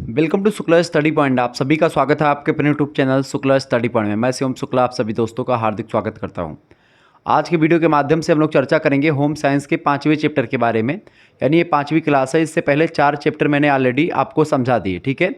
Welcome to Shukla study point. आप सभी का स्वागत है आपके अपने YouTube channel Shukla study point में। मैं शिवम शुक्ला आप सभी दोस्तों का हार्दिक स्वागत करता हूं। आज के वीडियो के माध्यम से हम लोग चर्चा करेंगे होम साइंस के 5वें चैप्टर के बारे में। यानी ये 5वीं क्लास है। इससे पहले 4 चैप्टर मैंने ऑलरेडी आपको समझा दिए, ठीक है।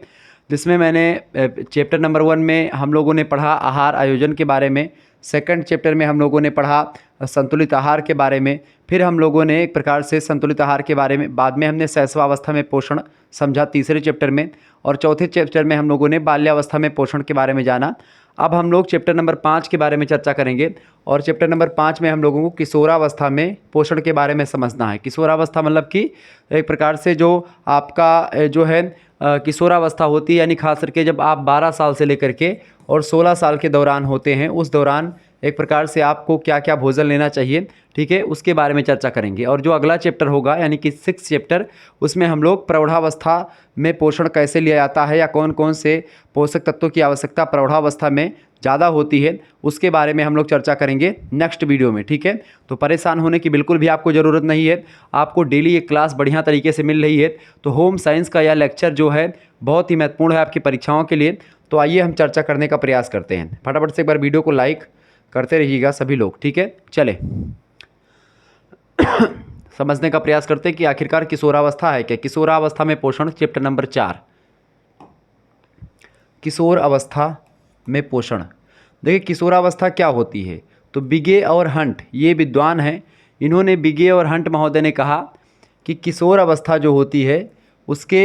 जिसमें मैंने चैप्टर नंबर 1 में हम लोगों ने पढ़ा आहार आयोजन के बारे में। सेकंड चैप्टर में हम लोगों ने पढ़ा संतुलित आहार के बारे में। फिर हम लोगों ने एक प्रकार से संतुलित आहार के बारे में, बाद में हमने शैशवावस्था में पोषण समझा तीसरे चैप्टर में, और चौथे चैप्टर में हम लोगों ने बाल्यावस्था में पोषण के बारे में जाना। अब हम लोग चैप्टर नंबर 5 के बारे में चर्चा करेंगे, और चैप्टर नंबर 5 में हम लोगों को किशोरावस्था में पोषण के बारे में समझना है। किशोरावस्था मतलब कि एक प्रकार से जो आपका जो है किशोरावस्था होती है, यानी खास करके जब आप 12 साल से लेकर के और 16 साल के दौरान होते हैं, उस दौरान एक प्रकार से आपको क्या क्या भोजन लेना चाहिए, ठीक है, उसके बारे में चर्चा करेंगे। और जो अगला चैप्टर होगा यानी कि 6 चैप्टर, उसमें हम लोग प्रौढ़ावस्था में पोषण कैसे लिया जाता है या कौन कौन से पोषक तत्वों की आवश्यकता प्रौढ़ावस्था में ज़्यादा होती है, उसके बारे में हम लोग चर्चा करेंगे नेक्स्ट वीडियो में, ठीक है। तो परेशान होने की बिल्कुल भी आपको ज़रूरत नहीं है। आपको डेली एक क्लास बढ़िया तरीके से मिल रही है। तो होम साइंस का यह लेक्चर जो है बहुत ही महत्वपूर्ण है आपकी परीक्षाओं के लिए। तो आइए हम चर्चा करने का प्रयास करते हैं। फटाफट से एक बार वीडियो को लाइक करते रहिएगा सभी लोग, ठीक है। चले समझने का प्रयास करते हैं कि आखिरकार किशोरावस्था है क्या। किशोरावस्था में पोषण चैप्टर नंबर 4, किशोर अवस्था में पोषण। देखिए किशोरावस्था क्या होती है। तो बिगे और हंट ये विद्वान हैं। इन्होंने बिगे और हंट महोदय ने कहा कि किशोर अवस्था जो होती है उसके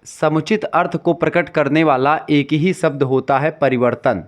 समुचित अर्थ को प्रकट करने वाला एक ही शब्द होता है, परिवर्तन।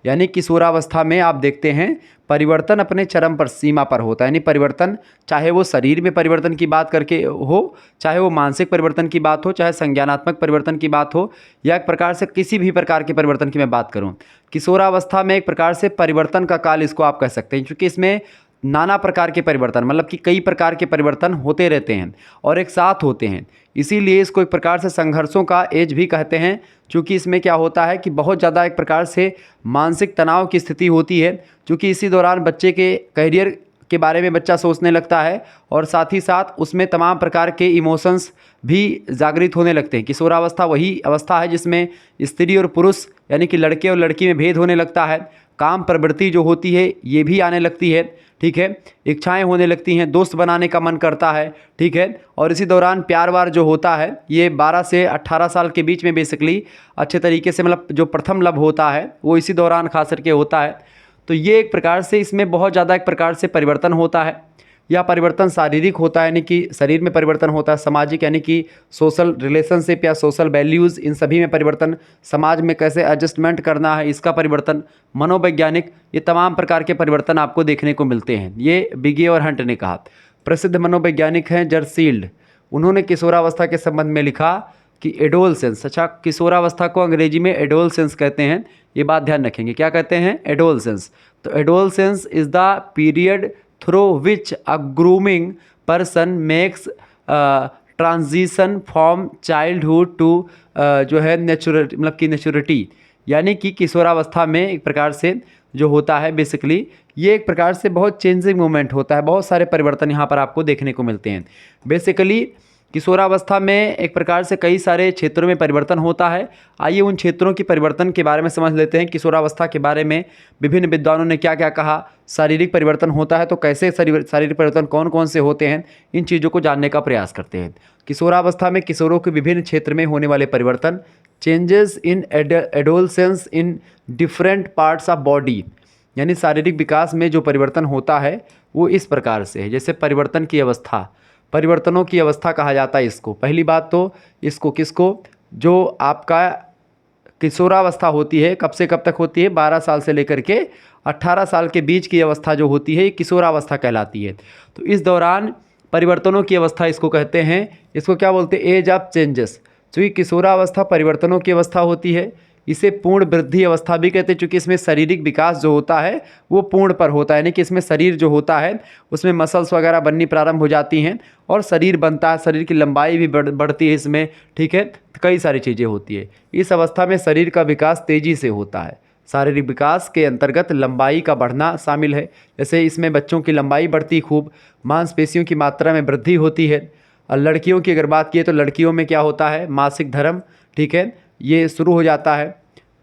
यानी किशोरावस्था में आप देखते हैं परिवर्तन अपने चरम पर सीमा पर होता है। यानी परिवर्तन चाहे वो शरीर में परिवर्तन की बात करके हो, चाहे वो मानसिक परिवर्तन की बात हो, चाहे संज्ञानात्मक परिवर्तन की बात हो, या एक प्रकार से किसी भी प्रकार के परिवर्तन की मैं बात करूं, किशोरावस्था में एक प्रकार से परिवर्तन का काल इसको आप कह सकते हैं। क्योंकि इसमें नाना प्रकार के परिवर्तन, मतलब कि कई प्रकार के परिवर्तन होते रहते हैं और एक साथ होते हैं। इसीलिए इसको एक प्रकार से संघर्षों का एज भी कहते हैं। क्योंकि इसमें क्या होता है कि बहुत ज़्यादा एक प्रकार से मानसिक तनाव की स्थिति होती है। क्योंकि इसी दौरान बच्चे के करियर के बारे में बच्चा सोचने लगता है, और साथ ही साथ उसमें तमाम प्रकार के इमोशंस भी जागृत होने लगते हैं। किशोरावस्था वही अवस्था है जिसमें स्त्री और पुरुष यानी कि लड़के और लड़की में भेद होने लगता है। काम प्रवृत्ति जो होती है ये भी आने लगती है, ठीक है। इच्छाएं होने लगती हैं, दोस्त बनाने का मन करता है, ठीक है। और इसी दौरान प्यार वार जो होता है ये 12 से 18 साल के बीच में बेसिकली अच्छे तरीके से, मतलब जो प्रथम लव होता है वो इसी दौरान खास करके होता है। तो ये एक प्रकार से इसमें बहुत ज़्यादा एक प्रकार से परिवर्तन होता है। या परिवर्तन शारीरिक होता है यानी कि शरीर में परिवर्तन होता है, सामाजिक यानी कि सोशल रिलेशनशिप या सोशल वैल्यूज़, इन सभी में परिवर्तन, समाज में कैसे एडजस्टमेंट करना है इसका परिवर्तन, मनोवैज्ञानिक, ये तमाम प्रकार के परिवर्तन आपको देखने को मिलते हैं। ये बिगे और हंट ने कहा। प्रसिद्ध मनोवैज्ञानिक हैं जर्सील्ड। उन्होंने किशोरावस्था के संबंध में लिखा कि एडोलसेंस, अच्छा किशोरावस्था को अंग्रेजी में एडोलसेंस कहते हैं, ये बात ध्यान रखेंगे। क्या कहते हैं? एडोलसेंस। तो adolescence is the period through which a grooming person makes transition from childhood to जो है नेचुरल, मतलब कि नेचुरिटी। यानी कि किशोरावस्था में एक प्रकार से जो होता है बेसिकली ये एक प्रकार से बहुत चेंजिंग मोमेंट होता है। बहुत सारे परिवर्तन यहाँ पर आपको देखने को मिलते हैं। बेसिकली किशोरावस्था में एक प्रकार से कई सारे क्षेत्रों में परिवर्तन होता है। आइए उन क्षेत्रों की परिवर्तन के बारे में समझ लेते हैं। किशोरावस्था के बारे में विभिन्न विद्वानों ने क्या क्या कहा। शारीरिक परिवर्तन होता है तो कैसे शारीरिक परिवर्तन कौन कौन से होते हैं, इन चीज़ों को जानने का प्रयास करते हैं। किशोरावस्था में किशोरों के विभिन्न क्षेत्र में होने वाले परिवर्तन, changes in adolescence in different parts of body, यानी शारीरिक विकास में जो परिवर्तन होता है वो इस प्रकार से है। जैसे परिवर्तन की अवस्था, परिवर्तनों की अवस्था कहा जाता है इसको। पहली बात तो इसको किसको, जो आपका किशोरावस्था होती है कब से कब तक होती है, 12 साल से लेकर के 18 साल के बीच की अवस्था जो होती है ये किशोरावस्था कहलाती है। तो इस दौरान परिवर्तनों की अवस्था इसको कहते हैं। इसको क्या बोलते हैं? Age of changes. चूँकि किशोरावस्था परिवर्तनों की अवस्था होती है, इसे पूर्ण वृद्धि अवस्था भी कहते हैं। चूँकि इसमें शारीरिक विकास जो होता है वो पूर्ण पर होता है, यानी कि इसमें शरीर जो होता है उसमें मसल्स वगैरह बननी प्रारंभ हो जाती हैं और शरीर बनता है, शरीर की लंबाई भी बढ़ती है इसमें, ठीक है। कई सारी चीज़ें होती है। इस अवस्था में शरीर का विकास तेज़ी से होता है। शारीरिक विकास के अंतर्गत लंबाई का बढ़ना शामिल है। जैसे इसमें बच्चों की लंबाई बढ़ती खूब, मांसपेशियों की मात्रा में वृद्धि होती है। और लड़कियों की अगर बात किए तो लड़कियों में क्या होता है? मासिक धर्म, ठीक है, ये शुरू हो जाता है।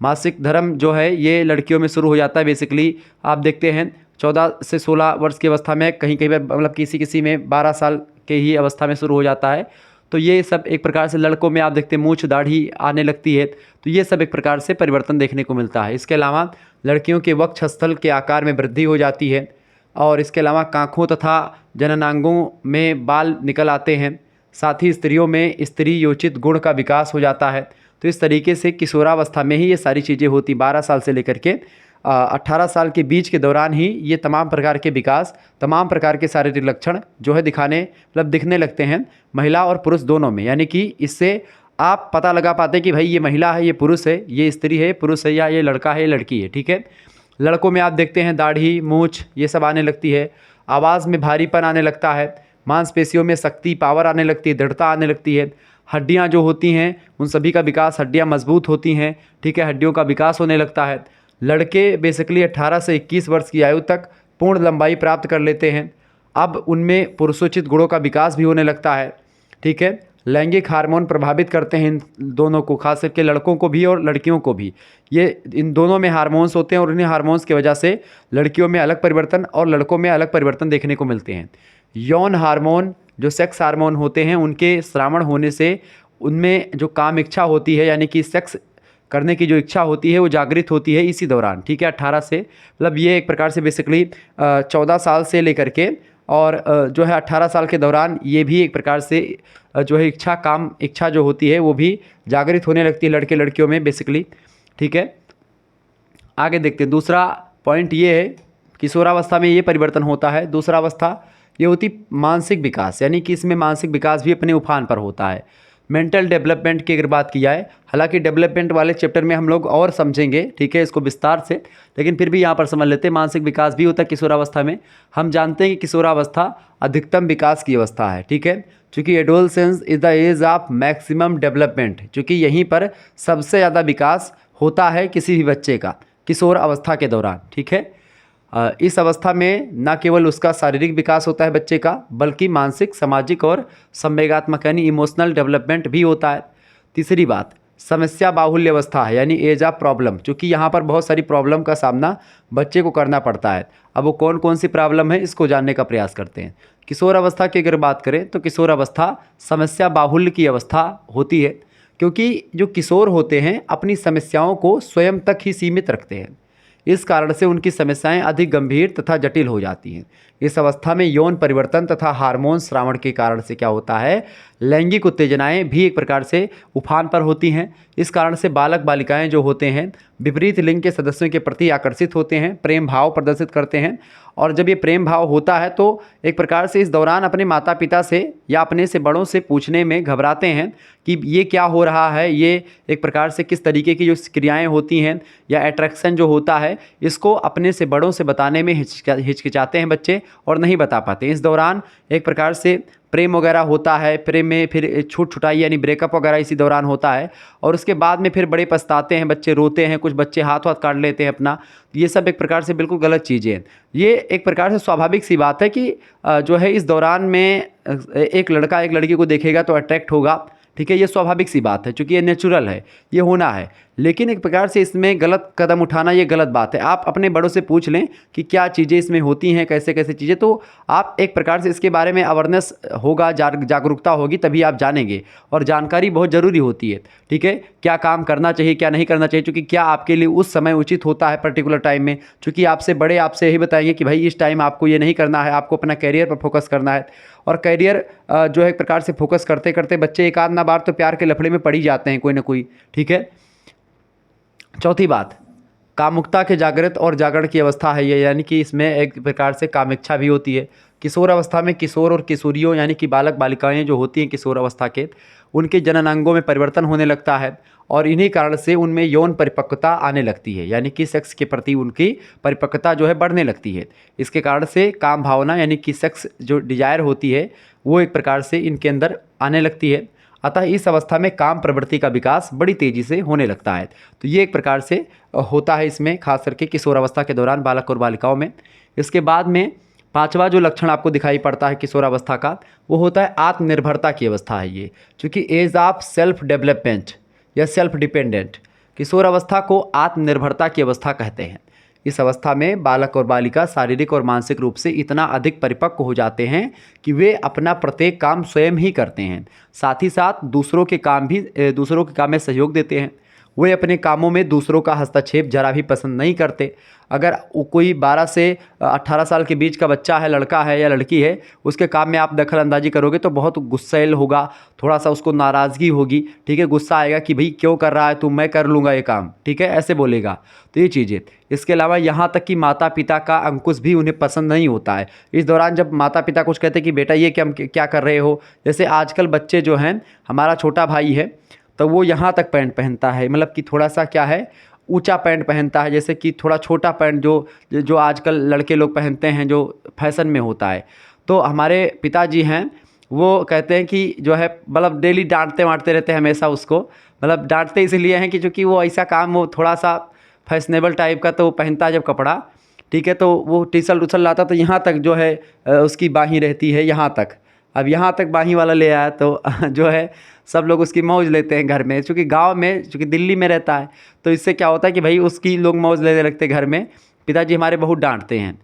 मासिक धर्म जो है ये लड़कियों में शुरू हो जाता है। बेसिकली आप देखते हैं 14 से 16 वर्ष की अवस्था में, कहीं कहीं पर मतलब किसी किसी में 12 साल के ही अवस्था में शुरू हो जाता है। तो ये सब एक प्रकार से लड़कों में आप देखते हैं मूंछ दाढ़ी आने लगती है। तो ये सब एक प्रकार से परिवर्तन देखने को मिलता है। इसके अलावा लड़कियों के वक्षस्थल के आकार में वृद्धि हो जाती है और इसके अलावा कांखों तथा जननांगों में बाल निकल आते हैं। साथ ही स्त्रियों में स्त्री योचित गुण का विकास हो जाता है। तो इस तरीके से किशोरावस्था में ही ये सारी चीज़ें होती, 12 साल से लेकर के 18 साल के बीच के दौरान ही ये तमाम प्रकार के विकास, तमाम प्रकार के शारीरिक लक्षण जो है दिखने लगते हैं महिला और पुरुष दोनों में। यानी कि इससे आप पता लगा पाते हैं कि भाई ये महिला है, ये पुरुष है, ये स्त्री है, पुरुष है, या ये लड़का है, ये लड़की है। ठीक है। लड़कों में आप देखते हैं दाढ़ी, मूंछ ये सब आने लगती है। आवाज़ में भारीपन आने लगता है। मांसपेशियों में शक्ति, पावर आने लगती है, दृढ़ता आने लगती है। हड्डियां जो होती हैं उन सभी का विकास, हड्डियां मजबूत होती हैं। ठीक है, हड्डियों का विकास होने लगता है। लड़के बेसिकली 18 से 21 वर्ष की आयु तक पूर्ण लंबाई प्राप्त कर लेते हैं। अब उनमें पुरुषोचित गुणों का विकास भी होने लगता है। ठीक है। लैंगिक हार्मोन प्रभावित करते हैं इन दोनों को, खास करके लड़कों को भी और लड़कियों को भी। ये इन दोनों में हार्मोन्स होते हैं और इन्हीं हार्मोन्स की वजह से लड़कियों में अलग परिवर्तन और लड़कों में अलग परिवर्तन देखने को मिलते हैं। यौन हार्मोन जो सेक्स हार्मोन होते हैं उनके श्रावण होने से उनमें जो काम इच्छा होती है, यानी कि सेक्स करने की जो इच्छा होती है वो जागृत होती है इसी दौरान। ठीक है। 18 से मतलब ये एक प्रकार से बेसिकली 14 साल से लेकर के और जो है 18 साल के दौरान ये भी एक प्रकार से जो है इच्छा जो होती है वो भी जागृत होने लगती है लड़के लड़कियों में बेसिकली। ठीक है। आगे देखते हैं। दूसरा पॉइंट ये है, किशोरावस्था में ये परिवर्तन होता है। दूसरा अवस्था ये होती मानसिक विकास, यानी कि इसमें मानसिक विकास भी अपने उफान पर होता है। मेंटल डेवलपमेंट की अगर बात की जाए, हालांकि डेवलपमेंट वाले चैप्टर में हम लोग और समझेंगे, ठीक है, इसको विस्तार से, लेकिन फिर भी यहाँ पर समझ लेते हैं। मानसिक विकास भी होता है किशोरावस्था में। हम जानते हैं कि किशोरावस्था अधिकतम विकास की अवस्था है। ठीक है। चूँकि adolescence is the age of maximum development, चूँकि यहीं पर सबसे ज़्यादा विकास होता है किसी भी बच्चे का किशोर अवस्था के दौरान। ठीक है। इस अवस्था में न केवल उसका शारीरिक विकास होता है बच्चे का, बल्कि मानसिक, सामाजिक और संवेगात्मक यानी इमोशनल डेवलपमेंट भी होता है। तीसरी बात समस्या बाहुल्य अवस्था है, यानी एज ऑफ प्रॉब्लम, क्योंकि यहाँ पर बहुत सारी प्रॉब्लम का सामना बच्चे को करना पड़ता है। अब वो कौन कौन सी प्रॉब्लम है इसको जानने का प्रयास करते हैं। किशोर अवस्था की अगर बात करें तो किशोर अवस्था समस्या बाहुल्य की अवस्था होती है, क्योंकि जो किशोर होते हैं अपनी समस्याओं को स्वयं तक ही सीमित रखते हैं। इस कारण से उनकी समस्याएं अधिक गंभीर तथा जटिल हो जाती हैं। इस अवस्था में यौन परिवर्तन तथा हार्मोन श्रावण के कारण से क्या होता है, लैंगिक उत्तेजनाएं भी एक प्रकार से उफान पर होती हैं। इस कारण से बालक बालिकाएं जो होते हैं विपरीत लिंग के सदस्यों के प्रति आकर्षित होते हैं, प्रेम भाव प्रदर्शित करते हैं। और जब ये प्रेम भाव होता है तो एक प्रकार से इस दौरान अपने माता पिता से या अपने से बड़ों से पूछने में घबराते हैं कि ये क्या हो रहा है, ये एक प्रकार से किस तरीके की जो क्रियाएं होती हैं या अट्रैक्शन जो होता है, इसको अपने से बड़ों से बताने में हिचकिचाते हैं बच्चे और नहीं बता पाते। इस दौरान एक प्रकार से प्रेम वगैरह होता है, प्रेम में फिर छुटाई यानी ब्रेकअप वगैरह इसी दौरान होता है और उसके बाद में फिर बड़े पछताते हैं, बच्चे रोते हैं, कुछ बच्चे हाथ काट लेते हैं अपना। ये सब एक प्रकार से बिल्कुल गलत चीज़ें हैं। ये एक प्रकार से स्वाभाविक सी बात है कि जो है इस दौरान में एक लड़का एक लड़की को देखेगा तो अट्रैक्ट होगा। ठीक है, ये स्वाभाविक सी बात है, चूँकि ये नेचुरल है, ये होना है। लेकिन एक प्रकार से इसमें गलत कदम उठाना ये गलत बात है। आप अपने बड़ों से पूछ लें कि क्या चीज़ें इसमें होती हैं, कैसे कैसे चीज़ें, तो आप एक प्रकार से इसके बारे में अवेयरनेस होगा, जागरूकता होगी, तभी आप जानेंगे। और जानकारी बहुत ज़रूरी होती है। ठीक है, क्या काम करना चाहिए, क्या नहीं करना चाहिए, चूँकि क्या आपके लिए उस समय उचित होता है पर्टिकुलर टाइम में। चूँकि आपसे बड़े आपसे यही बताएंगे कि भाई इस टाइम आपको ये नहीं करना है, आपको अपना कैरियर पर फोकस करना है। और कैरियर जो है एक प्रकार से फोकस करते करते बच्चे एक आध ना बार तो प्यार के लफड़े में पड़ ही जाते हैं कोई ना कोई। ठीक है। चौथी बात कामुकता के जागृत और जागरण की अवस्था है ये, यानी कि इसमें एक प्रकार से कामेच्छा भी होती है। किशोर अवस्था में किशोर और किशोरियों यानी कि बालक बालिकाएं जो होती हैं किशोर अवस्था के, उनके जननांगों में परिवर्तन होने लगता है और इन्हीं कारण से उनमें यौन परिपक्वता आने लगती है, यानी कि सेक्स के प्रति उनकी परिपक्वता जो है बढ़ने लगती है। इसके कारण से काम भावना यानी कि सेक्स जो डिजायर होती है वो एक प्रकार से इनके अंदर आने लगती है। अतः इस अवस्था में काम प्रवृत्ति का विकास बड़ी तेज़ी से होने लगता है। तो ये एक प्रकार से होता है इसमें, खास करके किशोर अवस्था के दौरान बालक और बालिकाओं में। इसके बाद में पांचवा जो लक्षण आपको दिखाई पड़ता है किशोरावस्था का, वो होता है आत्मनिर्भरता की अवस्था है ये, क्योंकि एज ऑफ सेल्फ डेवलपमेंट, या सेल्फ डिपेंडेंट। किशोर अवस्था को आत्मनिर्भरता की अवस्था कहते हैं। इस अवस्था में बालक और बालिका शारीरिक और मानसिक रूप से इतना अधिक परिपक्व हो जाते हैं कि वे अपना प्रत्येक काम स्वयं ही करते हैं, साथ ही साथ दूसरों के काम में सहयोग देते हैं। वे अपने कामों में दूसरों का हस्तक्षेप जरा भी पसंद नहीं करते। अगर कोई 12 से 18 साल के बीच का बच्चा है, लड़का है या लड़की है, उसके काम में आप दखल अंदाजी करोगे तो बहुत गुस्सैल होगा, थोड़ा सा उसको नाराज़गी होगी, ठीक है, गुस्सा आएगा कि भाई क्यों कर रहा है तू, मैं कर लूँगा ये काम, ठीक है, ऐसे बोलेगा। तो ये चीज़ें, इसके अलावा यहाँ तक कि माता पिता का अंकुश भी उन्हें पसंद नहीं होता है। इस दौरान जब माता पिता कुछ कहते हैं कि बेटा ये क्या कर रहे हो, जैसे आजकल बच्चे जो हैं, हमारा छोटा भाई है तो वो यहाँ तक पैंट पहनता है, मतलब कि थोड़ा सा क्या है, ऊंचा पैंट पहनता है, जैसे कि थोड़ा छोटा पैंट जो जो आजकल लड़के लोग पहनते हैं, जो फैशन में होता है। तो हमारे पिताजी हैं, वो कहते हैं कि जो है, मतलब डेली डांटते वांटते रहते हैं हमेशा उसको, मतलब डांटते इसलिए हैं कि चूँकि वो ऐसा काम, वो थोड़ा सा फैशनेबल टाइप का तो वो पहनता है जब कपड़ा, ठीक है, तो वो टी शर्ट उछल लाता तो यहाँ तक जो है उसकी बाहीं रहती है, यहाँ तक। अब यहाँ तक बाहीं वाला ले आया तो जो है सब लोग उसकी मौज लेते हैं घर में, चूँकि गांव में, चूँकि दिल्ली में रहता है, तो इससे क्या होता है कि भाई उसकी लोग मौज लेने लगते घर में। पिताजी हमारे बहुत डांटते हैं,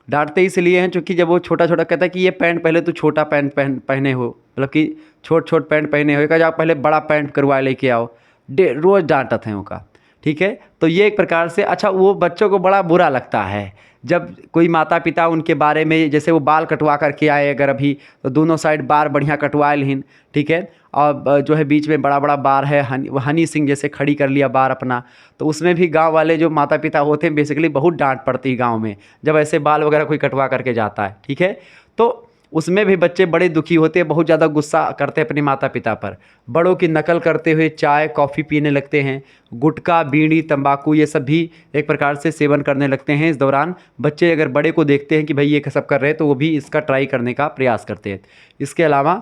डांटते इसलिए हैं चूँकि जब वो छोटा छोटा कहता है कि ये पैंट पहले तो छोटा पैंट पहने हो, मतलब कि छोट छोट पैंट पहने हो, कहा जाओ पहले बड़ा पैंट करवा लेके आओ, रोज़ डांटत हैं उनका, ठीक है। तो ये एक प्रकार से, अच्छा, वो बच्चों को बड़ा बुरा लगता है जब कोई माता पिता उनके बारे में, जैसे वो बाल कटवा करके आए अगर अभी, तो दोनों साइड बार बढ़िया कटवा लें, ठीक है, और जो है बीच में बड़ा बड़ा बार है, हनी सिंह जैसे खड़ी कर लिया बार अपना, तो उसमें भी गांव वाले जो माता पिता होते हैं बेसिकली बहुत डांट पड़ती है गांव में जब ऐसे बाल वगैरह कोई कटवा करके जाता है, ठीक है। तो उसमें भी बच्चे बड़े दुखी होते हैं, बहुत ज़्यादा गुस्सा करते हैं अपने माता पिता पर, बड़ों की नकल करते हुए चाय कॉफ़ी पीने लगते हैं, गुटखा बीड़ी तंबाकू ये सब भी एक प्रकार से सेवन करने लगते हैं। इस दौरान बच्चे अगर बड़े को देखते हैं कि भाई ये सब कर रहे हैं तो वो भी इसका ट्राई करने का प्रयास करते हैं। इसके अलावा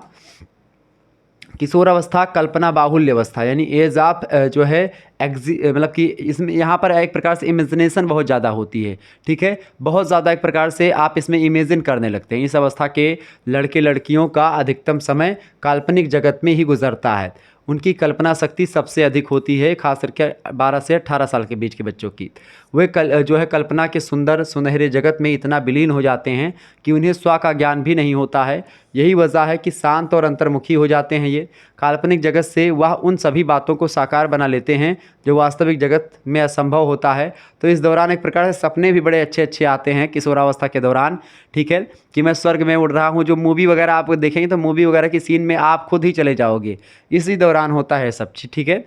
किशोरावस्था कल्पना बाहुल्य अवस्था, यानी एज ऑफ जो है मतलब कि इसमें यहाँ पर एक प्रकार से इमेजिनेशन बहुत ज़्यादा होती है, ठीक है, बहुत ज़्यादा एक प्रकार से आप इसमें इमेजिन करने लगते हैं। इस अवस्था के लड़के लड़कियों का अधिकतम समय काल्पनिक जगत में ही गुजरता है। उनकी कल्पना शक्ति सबसे अधिक होती है, खास करके 12 से 18 साल के बीच के बच्चों की। वे जो है कल्पना के सुंदर सुनहरे जगत में इतना विलीन हो जाते हैं कि उन्हें स्व का ज्ञान भी नहीं होता है। यही वजह है कि शांत और अंतर्मुखी हो जाते हैं। ये काल्पनिक जगत से वह उन सभी बातों को साकार बना लेते हैं जो वास्तविक जगत में असंभव होता है। तो इस दौरान एक प्रकार से सपने भी बड़े अच्छे अच्छे आते हैं किशोरावस्था के दौरान, ठीक है, कि मैं स्वर्ग में उड़ रहा हूँ। जो मूवी वगैरह आप देखेंगे तो मूवी वगैरह की सीन में आप खुद ही चले जाओगे, इसी दौरान होता है सब चीज़, ठीक है।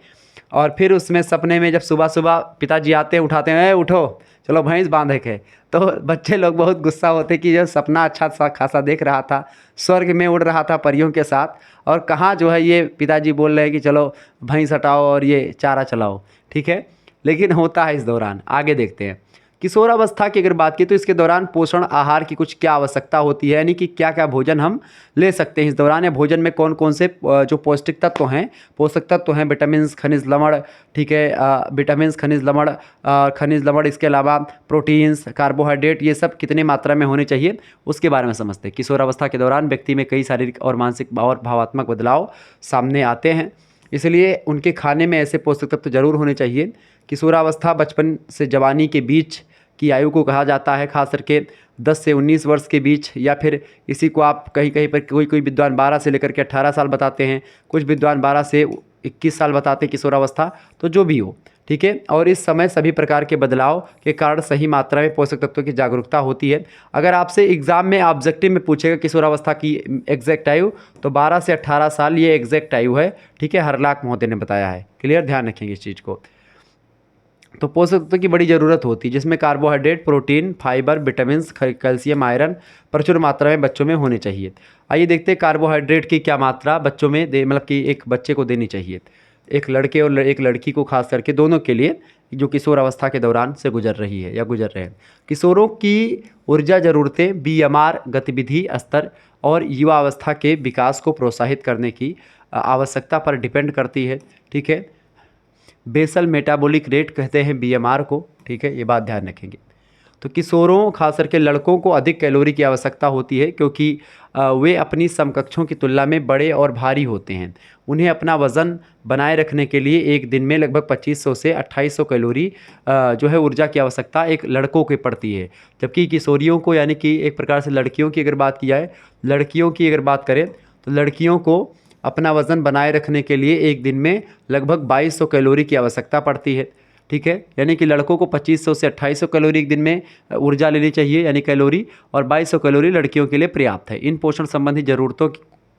और फिर उसमें सपने में जब सुबह सुबह पिताजी आते हैं, उठाते हैं, उठो चलो भैंस बांधे के, तो बच्चे लोग बहुत गुस्सा होते कि जो सपना अच्छा सा खासा देख रहा था, स्वर्ग में उड़ रहा था परियों के साथ, और कहाँ जो है ये पिताजी बोल रहे हैं कि चलो भैंस हटाओ और ये चारा चलाओ, ठीक है। लेकिन होता है इस दौरान, आगे देखते हैं। किशोरावस्था की अगर बात की तो इसके दौरान पोषण आहार की कुछ क्या आवश्यकता होती है, यानी कि क्या क्या भोजन हम ले सकते हैं इस दौरान, या भोजन में कौन कौन से जो पौष्टिक तत्व हैं, पोषक तत्व हैं, विटामिन खनिज लवण, ठीक है, विटामिन खनिज लवण, इसके अलावा प्रोटीन्स कार्बोहाइड्रेट, ये सब कितनी मात्रा में होने चाहिए उसके बारे में समझते हैं। किशोरावस्था के दौरान व्यक्ति में कई शारीरिक और मानसिक और भावात्मक बदलाव सामने आते हैं, इसलिए उनके खाने में ऐसे पोषक तत्व जरूर होने चाहिए। किशोरावस्था बचपन से जवानी के बीच की आयु को कहा जाता है, खास करके 10 से 19 वर्ष के बीच, या फिर इसी को आप कहीं कहीं पर कोई विद्वान 12 से लेकर के 18 साल बताते हैं, कुछ विद्वान 12 से 21 साल बताते हैं किशोरावस्था, तो जो भी हो, ठीक है। और इस समय सभी प्रकार के बदलाव के कारण सही मात्रा में पोषक तत्वों की जागरूकता होती है। अगर आपसे एग्जाम में ऑब्जेक्टिव में पूछेगा किशोरावस्था की एग्जैक्ट आयु, तो 12 से 18 साल ये एग्जैक्ट आयु है, ठीक है, हरलाख महोदय ने बताया है। क्लियर, ध्यान रखेंगे इस चीज़ को। तो पोषक तत्वों की बड़ी ज़रूरत होती है, जिसमें carbohydrate, protein, fibre, vitamin, calcium, iron प्रचुर मात्रा में बच्चों में होने चाहिए। आइए देखते हैं कार्बोहाइड्रेट की क्या मात्रा बच्चों में मतलब कि एक बच्चे को देनी चाहिए, एक लड़के और एक लड़की को, खास करके दोनों के लिए जो किशोर अवस्था के दौरान से गुजर रही है या गुजर रहे हैं। किशोरों की ऊर्जा ज़रूरतें बीएमआर गतिविधि स्तर और युवा अवस्था के विकास को प्रोत्साहित करने की आवश्यकता पर डिपेंड करती है, ठीक है। बेसल मेटाबॉलिक रेट कहते हैं बीएमआर को, ठीक है, ये बात ध्यान रखेंगे। तो किशोरों खास करके लड़कों को अधिक कैलोरी की आवश्यकता होती है, क्योंकि वे अपनी समकक्षों की तुलना में बड़े और भारी होते हैं। उन्हें अपना वज़न बनाए रखने के लिए एक दिन में लगभग 2500 से 2800 कैलोरी जो है ऊर्जा की आवश्यकता एक लड़कों की पड़ती है। जबकि किशोरियों को, यानी कि एक प्रकार से लड़कियों की अगर बात की जाए, लड़कियों की अगर बात करें तो लड़कियों को अपना वज़न बनाए रखने के लिए एक दिन में लगभग 2200 कैलोरी की आवश्यकता पड़ती है। ठीक है, यानी कि लड़कों को 2500 से 2800 कैलोरी एक दिन में ऊर्जा लेनी चाहिए, यानी कैलोरी, और 2200 कैलोरी लड़कियों के लिए पर्याप्त है। इन पोषण संबंधी ज़रूरतों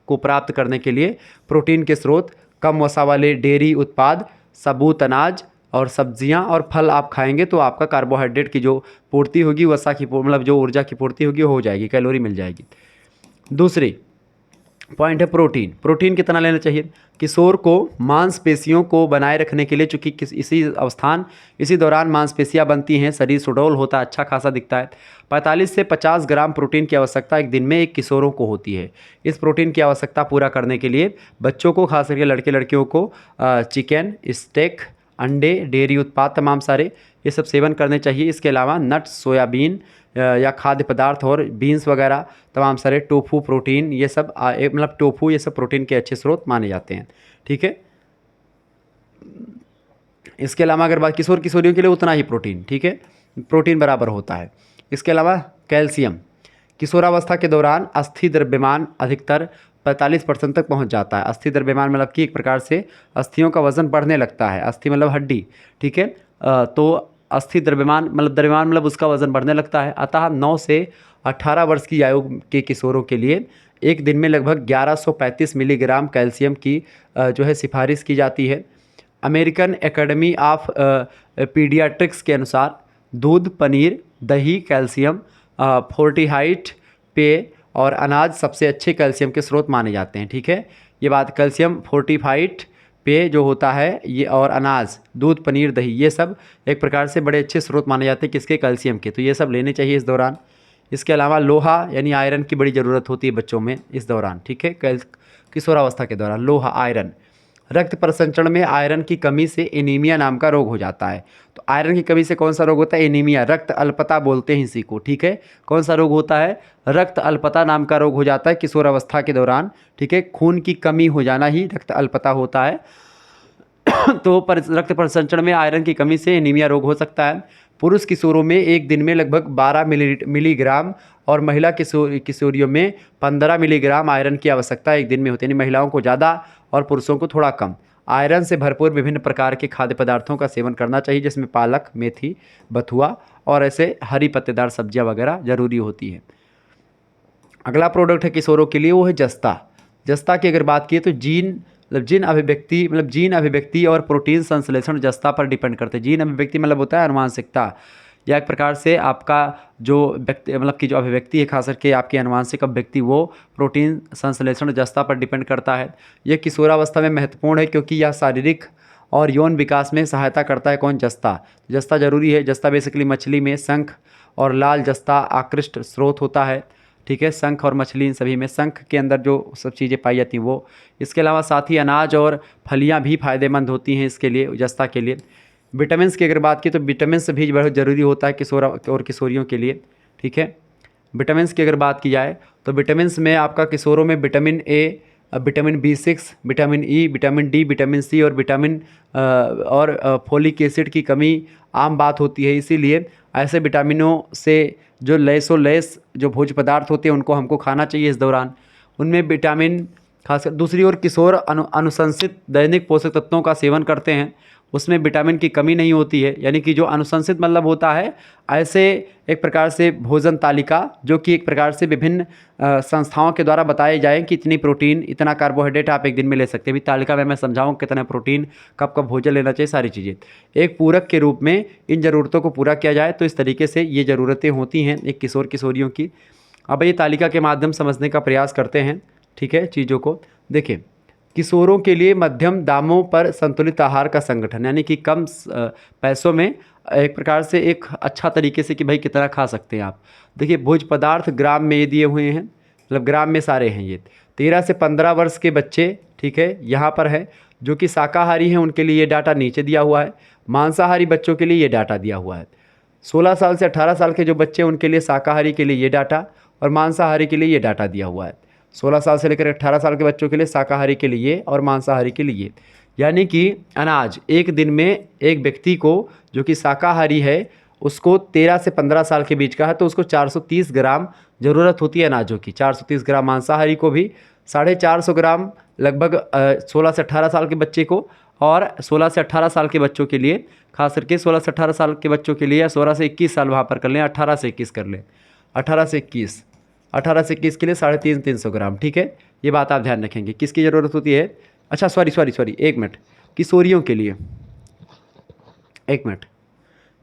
को प्राप्त करने के लिए प्रोटीन के स्रोत कम वसा वाले डेयरी उत्पाद, साबुत अनाज और सब्जियां और फल आप खाएंगे तो आपका कार्बोहाइड्रेट की जो पूर्ति होगी, वसा की मतलब जो ऊर्जा की पूर्ति होगी वो हो जाएगी, कैलोरी मिल जाएगी। दूसरी पॉइंट है प्रोटीन। प्रोटीन कितना लेना चाहिए? किशोर को मांसपेशियों को बनाए रखने के लिए, चूँकि इसी दौरान मांसपेशियां बनती हैं, शरीर सुडौल होता है, अच्छा खासा दिखता है। 45 से 50 ग्राम प्रोटीन की आवश्यकता एक दिन में एक किशोरों को होती है। इस प्रोटीन की आवश्यकता पूरा करने के लिए बच्चों को, खास करके लड़के लड़कियों को चिकन, स्टेक, अंडे, डेयरी उत्पाद तमाम सारे ये सब सेवन करने चाहिए। इसके अलावा नट्स, सोयाबीन या खाद्य पदार्थ और बीन्स वगैरह तमाम सारे, टोफू प्रोटीन, ये सब मतलब टोफू, ये सब प्रोटीन के अच्छे स्रोत माने जाते हैं। ठीक है, इसके अलावा अगर बात किशोर किशोरियों के लिए उतना ही प्रोटीन, ठीक है, प्रोटीन बराबर होता है। इसके अलावा कैल्शियम, किशोरावस्था के दौरान अस्थि द्रव्यमान अधिकतर 45% तक पहुंच जाता है। अस्थि द्रव्यमान मतलब कि एक प्रकार से अस्थियों का वजन बढ़ने लगता है। अस्थि मतलब हड्डी, ठीक है, तो अस्थि द्रव्यमान मतलब उसका वजन बढ़ने लगता है। अतः 9 से 18 वर्ष की आयु के किशोरों के लिए एक दिन में लगभग 1135 मिलीग्राम कैल्शियम की जो है सिफारिश की जाती है। अमेरिकन एकेडमी ऑफ पीडियाट्रिक्स के अनुसार दूध, पनीर, दही, कैल्शियम, फोर्टिफाइड पेय और अनाज सबसे अच्छे कैल्शियम के स्रोत माने जाते हैं। ठीक है, ये बात, कैल्शियम, फोर्टिफाइड पेय जो होता है ये, और अनाज, दूध, पनीर, दही, ये सब एक प्रकार से बड़े अच्छे स्रोत माने जाते हैं किसके? कैल्शियम के। तो ये सब लेने चाहिए इस दौरान। इसके अलावा लोहा यानी आयरन की बड़ी ज़रूरत होती है बच्चों में इस दौरान। ठीक है, किशोरावस्था के दौरान लोहा, आयरन। रक्त परिसंचरण में आयरन की कमी से एनीमिया नाम का रोग हो जाता है। तो आयरन की कमी से कौन सा रोग होता है? एनीमिया, रक्त अल्पता बोलते हैं इसी को। ठीक है, कौन सा रोग होता है? रक्त अल्पता नाम का रोग हो जाता है किशोरावस्था के दौरान। ठीक है, खून की कमी हो जाना ही रक्त अल्पता होता है। तो रक्त परिसंचरण में आयरन की कमी से एनीमिया रोग हो सकता है। पुरुष किशोरों में एक दिन में लगभग 12 मिलीग्राम और महिला किशोरियों में 15 मिलीग्राम आयरन की आवश्यकता एक दिन में होती है। यानी महिलाओं को ज़्यादा और पुरुषों को थोड़ा कम। आयरन से भरपूर विभिन्न प्रकार के खाद्य पदार्थों का सेवन करना चाहिए, जिसमें पालक, मेथी, बथुआ और ऐसे हरी पत्तेदार सब्जियां वगैरह जरूरी होती है। अगला प्रोडक्ट है किशोरों के लिए, वो है जस्ता। जस्ता की अगर बात की तो जीन अभिव्यक्ति और प्रोटीन संश्लेषण जस्ता पर डिपेंड करते हैं। जीन अभिव्यक्ति मतलब होता है आनुवांशिकता, या एक प्रकार से आपका जो व्यक्ति मतलब कि जो अभिव्यक्ति है, खास करके आपकी आनुवांशिक अभिव्यक्ति, वो प्रोटीन संश्लेषण जस्ता पर डिपेंड करता है। यह किशोरावस्था में महत्वपूर्ण है क्योंकि यह शारीरिक और यौन विकास में सहायता करता है। कौन? जस्ता। जस्ता जरूरी है। जस्ता बेसिकली मछली में शंख और लाल जस्ता आकृष्ट स्रोत होता है। ठीक है, शंख और मछली, इन सभी में शंख के अंदर जो सब चीज़ें पाई जाती हैं वो। इसके अलावा साथ ही अनाज और फलियां भी फायदेमंद होती हैं इसके लिए, जस्ता के लिए। विटामिन की अगर बात की तो विटामिन भी बहुत ज़रूरी होता है किशोर और किशोरियों के लिए। ठीक है, विटामिन की अगर बात की जाए तो विटामिन में आपका किशोरों में vitamin A, vitamin B6, vitamin E, vitamin D, vitamin C और फोलिक एसिड की कमी आम बात होती है। इसीलिए ऐसे विटामिनों से जो लैस जो भोज्य पदार्थ होते हैं उनको हमको खाना चाहिए इस दौरान। उनमें विटामिन खासकर, दूसरी ओर किशोर अनुशंसित दैनिक पोषक तत्वों का सेवन करते हैं, उसमें विटामिन की कमी नहीं होती है। यानी कि जो अनुशंसित मतलब होता है ऐसे एक प्रकार से भोजन तालिका जो कि एक प्रकार से विभिन्न संस्थाओं के द्वारा बताए जाए कि इतनी प्रोटीन, इतना कार्बोहाइड्रेट आप एक दिन में ले सकते हैं। भी तालिका में मैं समझाऊँ कितना प्रोटीन, कब कब भोजन लेना चाहिए, सारी चीज़ें एक पूरक के रूप में इन ज़रूरतों को पूरा किया जाए। तो इस तरीके से ये ज़रूरतें होती हैं एक किशोर किशोरियों की। अब ये तालिका के माध्यम समझने का प्रयास करते हैं। ठीक है, चीज़ों को देखिए। किशोरों के लिए मध्यम दामों पर संतुलित आहार का संगठन, यानी कि कम पैसों में एक प्रकार से एक अच्छा तरीके से कि भाई कितना खा सकते हैं आप। देखिए, भोज्य पदार्थ ग्राम में ये दिए हुए हैं, मतलब ग्राम में सारे हैं ये। 13 से 15 वर्ष के बच्चे, ठीक है, यहाँ पर है, जो कि शाकाहारी हैं उनके लिए ये डाटा नीचे दिया हुआ है। मांसाहारी बच्चों के लिए ये डाटा दिया हुआ है। 16 साल से 18 साल के जो बच्चे उनके लिए शाकाहारी के लिए ये डाटा और मांसाहारी के लिए ये डाटा दिया हुआ है। 16 साल से लेकर 18 साल के बच्चों के लिए शाकाहारी के लिए ये और मांसाहारी के लिए ये। यानी कि अनाज एक दिन में एक व्यक्ति को जो कि शाकाहारी है उसको 13 से 15 साल के बीच का है तो उसको 430 ग्राम ज़रूरत होती है अनाजों की। 430 ग्राम मांसाहारी को भी 450 ग्राम लगभग 16 से 18 साल के बच्चे को, और 16 से 18 साल के बच्चों के लिए खास करके 16 से 18 साल के बच्चों के लिए या 16 से 21 साल वहाँ पर कर लें, 18 से 21 कर लें, 18 से 21 के लिए 350 ग्राम। ठीक है, ये बात आप ध्यान रखेंगे। किसकी ज़रूरत होती है? अच्छा सॉरी 1 मिनट, किशोरियों के लिए 1 मिनट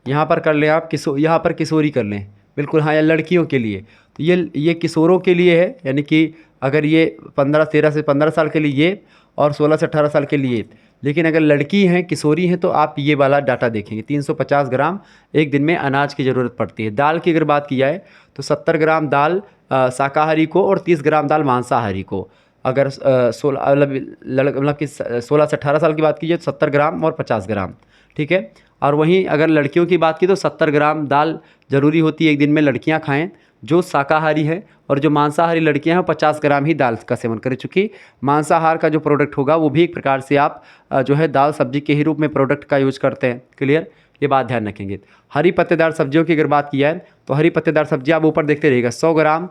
यहाँ पर कर लें आप, यहाँ पर किशोरी कर लें, बिल्कुल हाँ, या लड़कियों के लिए तो ये किशोरों के लिए है, यानी कि अगर ये 13 से 15 साल के लिए ये और 16 से 18 साल के लिए। लेकिन अगर लड़की हैं, किशोरी हैं, तो आप ये वाला डाटा देखेंगे। 350 ग्राम एक दिन में अनाज की ज़रूरत पड़ती है। दाल की अगर बात की जाए तो 70 ग्राम दाल शाकाहारी को और 30 ग्राम दाल मांसाहारी को। अगर 16 से 18 साल की बात कीजिए तो 70 ग्राम और 50 ग्राम। ठीक है, और वहीं अगर लड़कियों की बात की तो 70 ग्राम दाल ज़रूरी होती है एक दिन में लड़कियां खाएं जो शाकाहारी हैं, और जो मांसाहारी लड़कियां हैं 50 ग्राम ही दाल का सेवन करें। चूँकि मांसाहार का जो प्रोडक्ट होगा वो भी एक प्रकार से आप जो है दाल सब्जी के ही रूप में प्रोडक्ट का यूज़ करते हैं। क्लियर, ये बात ध्यान रखेंगे। हरी पत्तेदार सब्जियों की अगर बात की जाए तो हरी पत्तेदार सब्जी आप ऊपर देखते रहिएगा। 100 ग्राम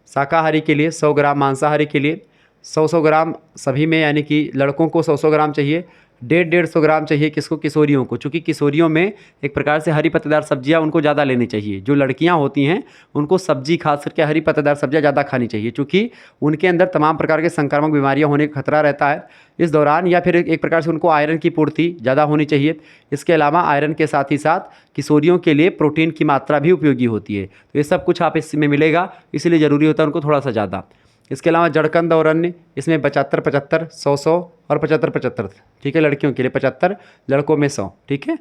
शाकाहारी के लिए, 100 ग्राम मांसाहारी के लिए, 100 ग्राम सभी में, यानी कि लड़कों को 100 ग्राम चाहिए, 150 ग्राम चाहिए किसको? किशोरियों को। चूँकि किशोरियों में एक प्रकार से हरी पत्तेदार सब्जियां उनको ज़्यादा लेनी चाहिए। जो लड़कियां होती हैं उनको सब्जी खास करके हरी पत्तेदार सब्जियां ज़्यादा खानी चाहिए, चूँकि उनके अंदर तमाम प्रकार के संक्रामक बीमारियां होने का खतरा रहता है इस दौरान, या फिर एक प्रकार से उनको आयरन की पूर्ति ज़्यादा होनी चाहिए। इसके अलावा आयरन के साथ ही साथ किशोरियों के लिए प्रोटीन की मात्रा भी उपयोगी होती है। तो ये सब कुछ आप इसमें मिलेगा, इसलिए ज़रूरी होता है उनको थोड़ा सा ज़्यादा। इसके अलावा जड़कंद और अन्य, इसमें 75-75, 100-100 और 75-75। ठीक है, लड़कियों के लिए 75, लड़कों में 100। ठीक है,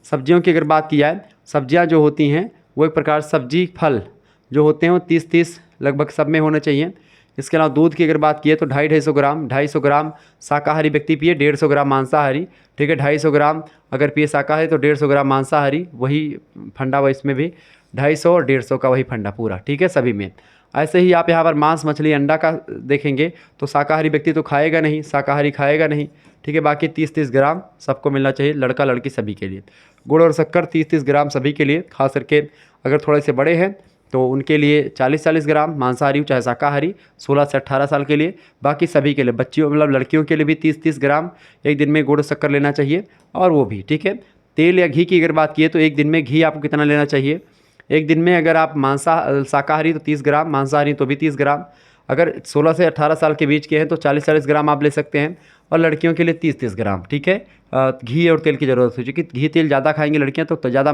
सब्जियों की अगर बात की जाए, सब्जियां जो होती हैं वो एक प्रकार सब्जी फल जो होते हैं वो 30-30 लगभग सब में होना चाहिए। इसके अलावा दूध की अगर बात की है तो 250 ग्राम शाकाहारी व्यक्ति पिए, 150 ग्राम मांसाहारी। ठीक है, 250 ग्राम अगर पिए शाकाहारी तो 150 ग्राम मांसाहारी, वही फंडा हुआ इसमें भी 250 और 150 का वही फंडा पूरा। ठीक है, सभी में। ऐसे ही आप यहाँ पर मांस मछली अंडा का देखेंगे तो शाकाहारी व्यक्ति तो खाएगा नहीं, शाकाहारी खाएगा नहीं। ठीक है, बाकी 30-30 ग्राम सबको मिलना चाहिए, लड़का लड़की सभी के लिए। गुड़ और शक्कर 30-30 ग्राम सभी के लिए, खास करके अगर थोड़े से बड़े हैं तो उनके लिए 40-40 ग्राम मांसाहारी चाहे शाकाहारी, 16 से 18 साल के लिए। बाकी सभी के लिए, बच्चियों मतलब लड़कियों के लिए भी 30-30 ग्राम एक दिन में गुड़ शक्कर लेना चाहिए, और वो भी। ठीक है, तेल या घी की अगर बात की तो एक दिन में घी आपको कितना लेना चाहिए? एक दिन में अगर आप शाकाहारी तो 30 ग्राम, मांसाहारी तो भी 30 ग्राम। अगर 16 से 18 साल के बीच के हैं तो 40-40 ग्राम आप ले सकते हैं, और लड़कियों के लिए 30-30 ग्राम। ठीक है, घी और तेल की ज़रूरत है, क्योंकि घी तेल ज़्यादा खाएंगी लड़कियां तो ज़्यादा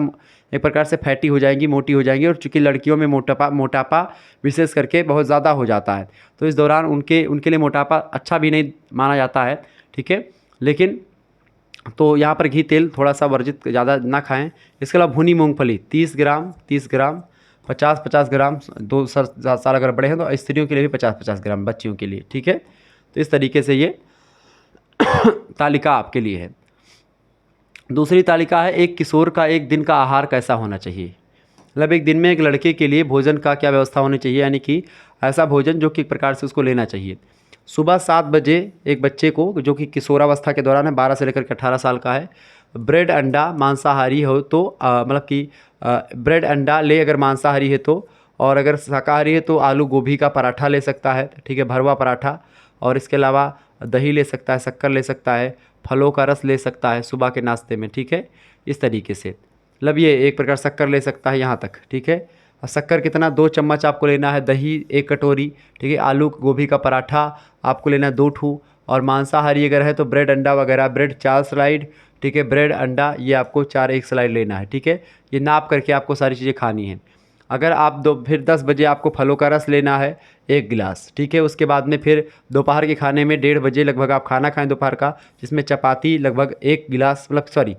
एक प्रकार से फैटी हो जाएंगी, मोटी हो जाएंगी, और चूँकि लड़कियों में मोटापा विशेष करके बहुत ज़्यादा हो जाता है, तो इस दौरान उनके लिए मोटापा अच्छा भी नहीं माना जाता है। ठीक है, लेकिन तो यहाँ पर घी तेल थोड़ा सा वर्जित ज़्यादा ना खाएं। इसके अलावा भुनी मूंगफली 30 ग्राम, 50-50 ग्राम, 2 साल अगर बड़े हैं तो स्त्रियों के लिए भी 50-50 ग्राम, बच्चियों के लिए। ठीक है, तो इस तरीके से ये तालिका आपके लिए है। दूसरी तालिका है एक किशोर का एक दिन का आहार कैसा होना चाहिए। मतलब एक दिन में एक लड़के के लिए भोजन का क्या व्यवस्था होनी चाहिए, यानी कि ऐसा भोजन जो कि एक प्रकार से उसको लेना चाहिए। सुबह 7 बजे एक बच्चे को जो कि किशोरावस्था के दौरान है, 12 से लेकर के 18 साल का है, ब्रेड अंडा मांसाहारी हो तो मतलब कि ब्रेड अंडा ले अगर मांसाहारी है तो, और अगर शाकाहारी है तो आलू गोभी का पराठा ले सकता है। ठीक है, भरवा पराठा, और इसके अलावा दही ले सकता है, शक्कर ले सकता है, फलों का रस ले सकता है सुबह के नाश्ते में। ठीक है, इस तरीके से मतलब ये एक प्रकार शक्कर ले सकता है यहाँ तक। ठीक है, और शक्कर कितना? 2 चम्मच आपको लेना है, दही 1 कटोरी। ठीक है, आलू गोभी का पराठा आपको लेना है 2 ठू, और मांसाहारी अगर है तो ब्रेड अंडा वगैरह, ब्रेड 4 स्लाइड। ठीक है, ब्रेड अंडा ये आपको 4 1 स्लाइड लेना है। ठीक है, ये नाप करके आपको सारी चीज़ें खानी हैं। अगर आप फिर 10 बजे आपको फलों का रस लेना है 1 गिलास। ठीक है, उसके बाद में फिर दोपहर के खाने में 1:30 बजे लगभग आप खाना खाएं दोपहर का, जिसमें चपाती लगभग 1 गिलास, मतलब सॉरी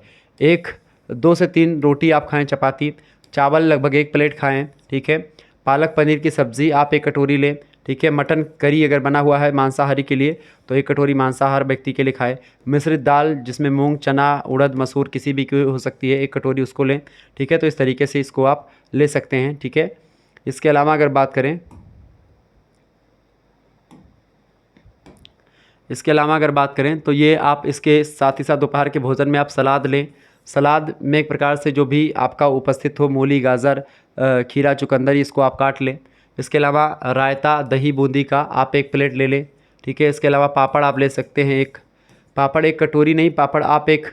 2 से 3 रोटी आप खाएं चपाती, चावल लगभग 1 प्लेट खाएं। ठीक है, पालक पनीर की सब्ज़ी आप 1 कटोरी लें। ठीक है। मटन करी अगर बना हुआ है मांसाहारी के लिए तो 1 कटोरी मांसाहार व्यक्ति के लिए खाएं। मिश्रित दाल जिसमें मूंग, चना, उड़द, मसूर किसी भी की हो सकती है, 1 कटोरी उसको लें। ठीक है, तो इस तरीके से इसको आप ले सकते हैं। ठीक है, इसके अलावा अगर बात करें तो ये आप इसके साथ ही साथ दोपहर के भोजन में आप सलाद लें। सलाद में एक प्रकार से जो भी आपका उपस्थित हो, मूली, गाजर, खीरा, चुकंदर, इसको आप काट लें। इसके अलावा रायता, दही बूंदी का आप 1 प्लेट ले लें। ठीक है, इसके अलावा पापड़ आप ले सकते हैं, एक पापड़ 1 कटोरी नहीं, पापड़ आप 1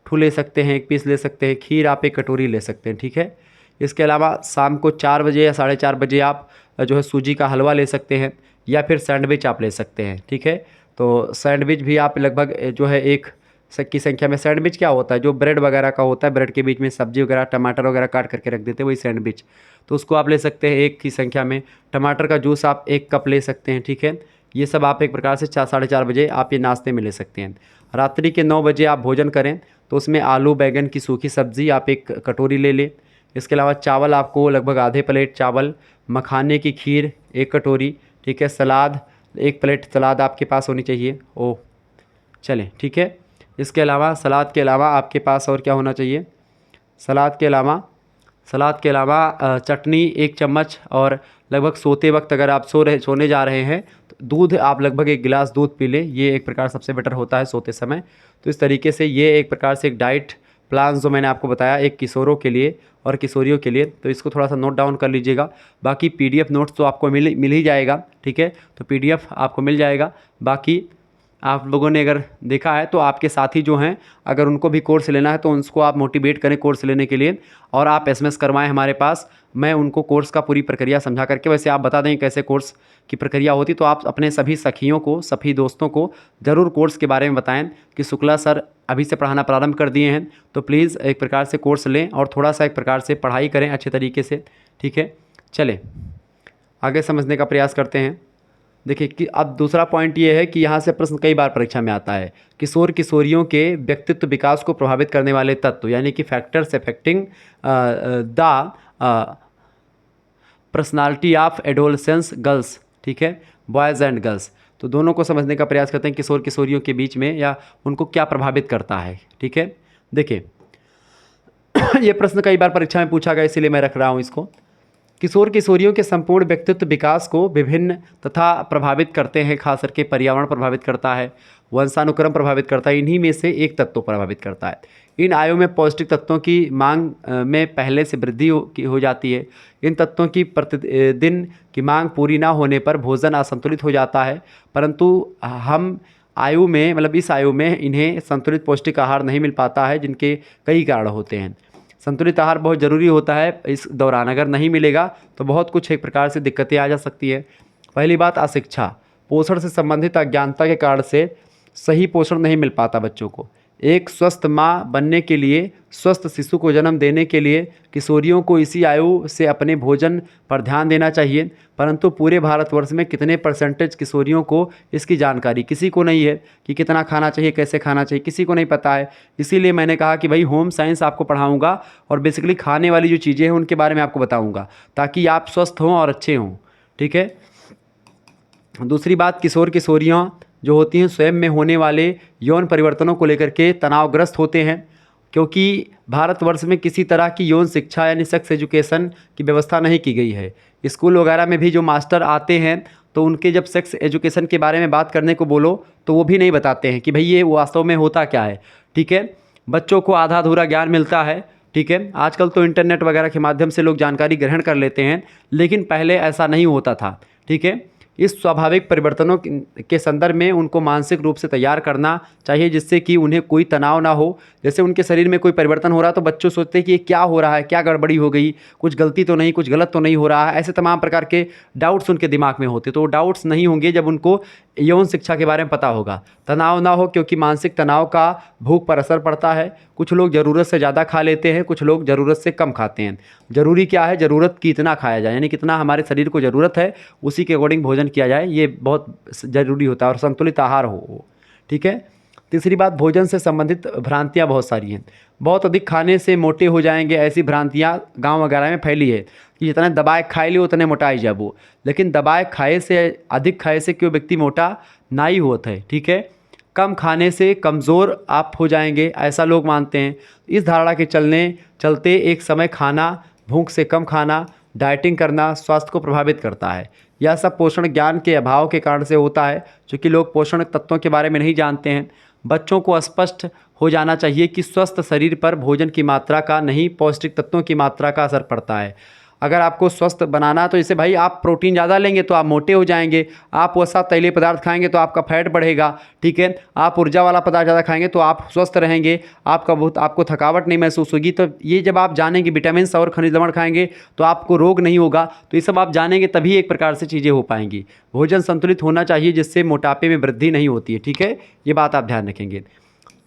ठू ले सकते हैं, 1 पीस ले सकते हैं। खीर आप 1 कटोरी ले सकते हैं। ठीक है, इसके अलावा शाम को 4 बजे या 4:30 बजे आप जो है सूजी का हलवा ले सकते हैं, या फिर सैंडविच आप ले सकते हैं। ठीक है, तो सैंडविच भी आप लगभग जो है 1 की संख्या में। सैंडविच क्या होता है, जो ब्रेड वगैरह का होता है, ब्रेड के बीच में सब्जी वगैरह, टमाटर वगैरह काट करके रख देते हैं, वही सैंडविच। तो उसको आप ले सकते हैं 1 की संख्या में। टमाटर का जूस आप 1 कप ले सकते हैं। ठीक है, ये सब आप एक प्रकार से 4-4:30 बजे आप ये नाश्ते में ले सकते हैं। रात्रि के 9 बजे आप भोजन करें तो उसमें आलू बैंगन की सूखी सब्ज़ी आप 1 कटोरी ले लें। इसके अलावा चावल आपको लगभग आधे प्लेट चावल, मखाने की खीर 1 कटोरी। ठीक है, सलाद 1 प्लेट सलाद आपके पास होनी चाहिए। ओह चलें, ठीक है। इसके अलावा सलाद के अलावा आपके पास और क्या होना चाहिए, सलाद के अलावा चटनी 1 चम्मच, और लगभग सोते वक्त अगर आप सोने जा रहे हैं तो दूध आप लगभग 1 गिलास दूध पी लें। ये एक प्रकार सबसे बेटर होता है सोते समय। तो इस तरीके से ये एक प्रकार से एक डाइट प्लान जो मैंने आपको बताया एक किशोरों के लिए और किशोरियों के लिए, तो इसको थोड़ा सा नोट डाउन कर लीजिएगा। बाकी PDF नोट्स तो आपको मिल ही जाएगा। ठीक है, तो PDF आपको मिल जाएगा। बाकी आप लोगों ने अगर देखा है तो आपके साथी जो हैं अगर उनको भी कोर्स लेना है तो उनको आप मोटिवेट करें कोर्स लेने के लिए, और आप SMS करवाएं हमारे पास। मैं उनको कोर्स का पूरी प्रक्रिया समझा करके, वैसे आप बता दें कैसे कोर्स की प्रक्रिया होती, तो आप अपने सभी सखियों को, सभी दोस्तों को ज़रूर कोर्स के बारे में बताएं कि शुक्ला सर अभी से पढ़ाना प्रारंभ कर दिए हैं, तो प्लीज़ एक प्रकार से कोर्स लें और थोड़ा सा एक प्रकार से पढ़ाई करें अच्छे तरीके से। ठीक है, चलें आगे समझने का प्रयास करते हैं। देखिए कि अब दूसरा पॉइंट ये है कि यहाँ से प्रश्न कई बार परीक्षा में आता है, किशोर किशोरियों के व्यक्तित्व विकास को प्रभावित करने वाले तत्व, यानी कि factors affecting the personality of adolescence girls. ठीक है, बॉयज़ एंड गर्ल्स, तो दोनों को समझने का प्रयास करते हैं किशोर किशोरियों के बीच में या उनको क्या प्रभावित करता है। ठीक है, देखिए ये प्रश्न कई बार परीक्षा में पूछा गया, इसीलिए मैं रख रहा हूँ इसको। किशोर किशोरियों के संपूर्ण व्यक्तित्व विकास को विभिन्न तथा प्रभावित करते हैं, खास करके पर्यावरण प्रभावित करता है, वंशानुक्रम प्रभावित करता है, इन्हीं में से एक तत्व प्रभावित करता है। इन आयु में पौष्टिक तत्वों की मांग में पहले से वृद्धि हो जाती है। इन तत्वों की प्रतिदिन की मांग पूरी ना होने पर भोजन असंतुलित हो जाता है, परंतु हम आयु में मतलब इस आयु में इन्हें संतुलित पौष्टिक आहार नहीं मिल पाता है, जिनके कई कारण होते हैं। संतुलित आहार बहुत ज़रूरी होता है इस दौरान, अगर नहीं मिलेगा तो बहुत कुछ एक प्रकार से दिक्कतें आ जा सकती है। पहली बात अशिक्षा, पोषण से संबंधित अज्ञानता के कारण से सही पोषण नहीं मिल पाता बच्चों को। एक स्वस्थ माँ बनने के लिए, स्वस्थ शिशु को जन्म देने के लिए किशोरियों को इसी आयु से अपने भोजन पर ध्यान देना चाहिए, परंतु पूरे भारतवर्ष में कितने % किशोरियों को इसकी जानकारी किसी को नहीं है कि कितना खाना चाहिए, कैसे खाना चाहिए, किसी को नहीं पता है। इसीलिए मैंने कहा कि भाई होम साइंस आपको पढ़ाऊँगा और बेसिकली खाने वाली जो चीज़ें हैं उनके बारे में आपको बताऊँगा, ताकि आप स्वस्थ हों और अच्छे हों। ठीक है, दूसरी बात, किशोर किशोरियाँ जो होती हैं स्वयं में होने वाले यौन परिवर्तनों को लेकर के तनावग्रस्त होते हैं, क्योंकि भारतवर्ष में किसी तरह की यौन शिक्षा यानी सेक्स एजुकेशन की व्यवस्था नहीं की गई है। स्कूल वगैरह में भी जो मास्टर आते हैं तो उनके जब सेक्स एजुकेशन के बारे में बात करने को बोलो तो वो भी नहीं बताते हैं कि भाई ये वास्तव में होता क्या है। ठीक है, बच्चों को आधा अधूरा ज्ञान मिलता है। ठीक है, आजकल तो इंटरनेट वगैरह के माध्यम से लोग जानकारी ग्रहण कर लेते हैं, लेकिन पहले ऐसा नहीं होता था। ठीक है, इस स्वाभाविक परिवर्तनों के संदर्भ में उनको मानसिक रूप से तैयार करना चाहिए, जिससे कि उन्हें कोई तनाव ना हो। जैसे उनके शरीर में कोई परिवर्तन हो रहा है तो बच्चों सोचते हैं कि ये क्या हो रहा है, क्या गड़बड़ी हो गई, कुछ गलती तो नहीं, कुछ गलत तो नहीं हो रहा है, ऐसे तमाम प्रकार के डाउट्स उनके दिमाग में होते। तो वो डाउट्स नहीं होंगे जब उनको यौन शिक्षा के बारे में पता होगा। तनाव ना हो, क्योंकि मानसिक तनाव का भूख पर असर पड़ता है। कुछ लोग ज़रूरत से ज़्यादा खा लेते हैं, कुछ लोग ज़रूरत से कम खाते हैं। ज़रूरी क्या है, ज़रूरत की इतना खाया जाए, यानी कितना हमारे शरीर को ज़रूरत है उसी के अकॉर्डिंग भोजन किया जाए, ये बहुत ज़रूरी होता है, और संतुलित आहार हो। ठीक है, तीसरी बात, भोजन से संबंधित भ्रांतियाँ बहुत सारी हैं। बहुत अधिक खाने से मोटे हो जाएंगे, ऐसी भ्रांतियाँ गांव वगैरह में फैली है कि जितना दबाए खाए लियो उतने मोटाई जाबो। लेकिन दबाए खाए से, अधिक खाए से क्यों व्यक्ति मोटा ना ही होता है, ठीक है। कम खाने से कमज़ोर आप हो जाएंगे, ऐसा लोग मानते हैं। इस धारणा के चलते एक समय खाना, भूख से कम खाना, डाइटिंग करना स्वास्थ्य को प्रभावित करता है। यह सब पोषण ज्ञान के अभाव के कारण से होता है, क्योंकि लोग पोषण तत्वों के बारे में नहीं जानते हैं। बच्चों को स्पष्ट हो जाना चाहिए कि स्वस्थ शरीर पर भोजन की मात्रा का नहीं, पौष्टिक तत्वों की मात्रा का असर पड़ता है। अगर आपको स्वस्थ बनाना तो इसे भाई आप प्रोटीन ज़्यादा लेंगे तो आप मोटे हो जाएंगे, आप वसा तैलीय पदार्थ खाएंगे तो आपका फैट बढ़ेगा, ठीक है। आप ऊर्जा वाला पदार्थ ज़्यादा खाएंगे तो आप स्वस्थ रहेंगे, आपको थकावट नहीं महसूस होगी। तो ये जब आप जानेंगे विटामिन और खनिज लवण खाएंगे तो आपको रोग नहीं होगा, तो ये सब आप जानेंगे तभी एक प्रकार से चीज़ें हो पाएंगी। भोजन संतुलित होना चाहिए जिससे मोटापे में वृद्धि नहीं होती है, ठीक है। ये बात आप ध्यान रखेंगे।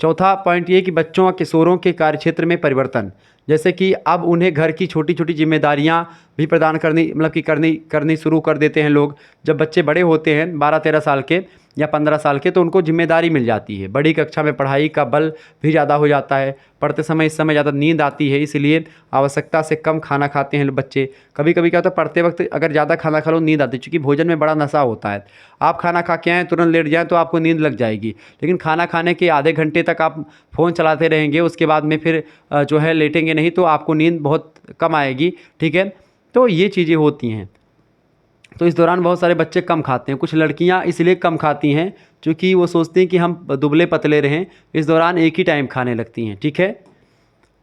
चौथा पॉइंट ये कि बच्चों और किशोरों के कार्यक्षेत्र में परिवर्तन, जैसे कि अब उन्हें घर की छोटी छोटी जिम्मेदारियां भी प्रदान करनी, मतलब कि करनी शुरू कर देते हैं लोग। जब बच्चे बड़े होते हैं 12-13 साल के या 15 साल के, तो उनको जिम्मेदारी मिल जाती है। बड़ी कक्षा में पढ़ाई का बल भी ज़्यादा हो जाता है। पढ़ते समय इस समय ज़्यादा नींद आती है, इसलिए आवश्यकता से कम खाना खाते हैं बच्चे। कभी कभी क्या होता है, पढ़ते वक्त अगर ज़्यादा खाना खा लो नींद आती है, क्योंकि भोजन में बड़ा नशा होता है। आप खाना खा के आएँ, तुरंत लेट जाएँ तो आपको नींद लग जाएगी, लेकिन खाना खाने के आधे घंटे तक आप फ़ोन चलाते रहेंगे, उसके बाद में फिर जो है लेटेंगे नहीं तो आपको नींद बहुत कम आएगी, ठीक है। तो ये चीज़ें होती हैं। तो इस दौरान बहुत सारे बच्चे कम खाते हैं। कुछ लड़कियां इसलिए कम खाती हैं क्योंकि वो सोचती हैं कि हम दुबले पतले रहें, इस दौरान एक ही टाइम खाने लगती हैं, ठीक है।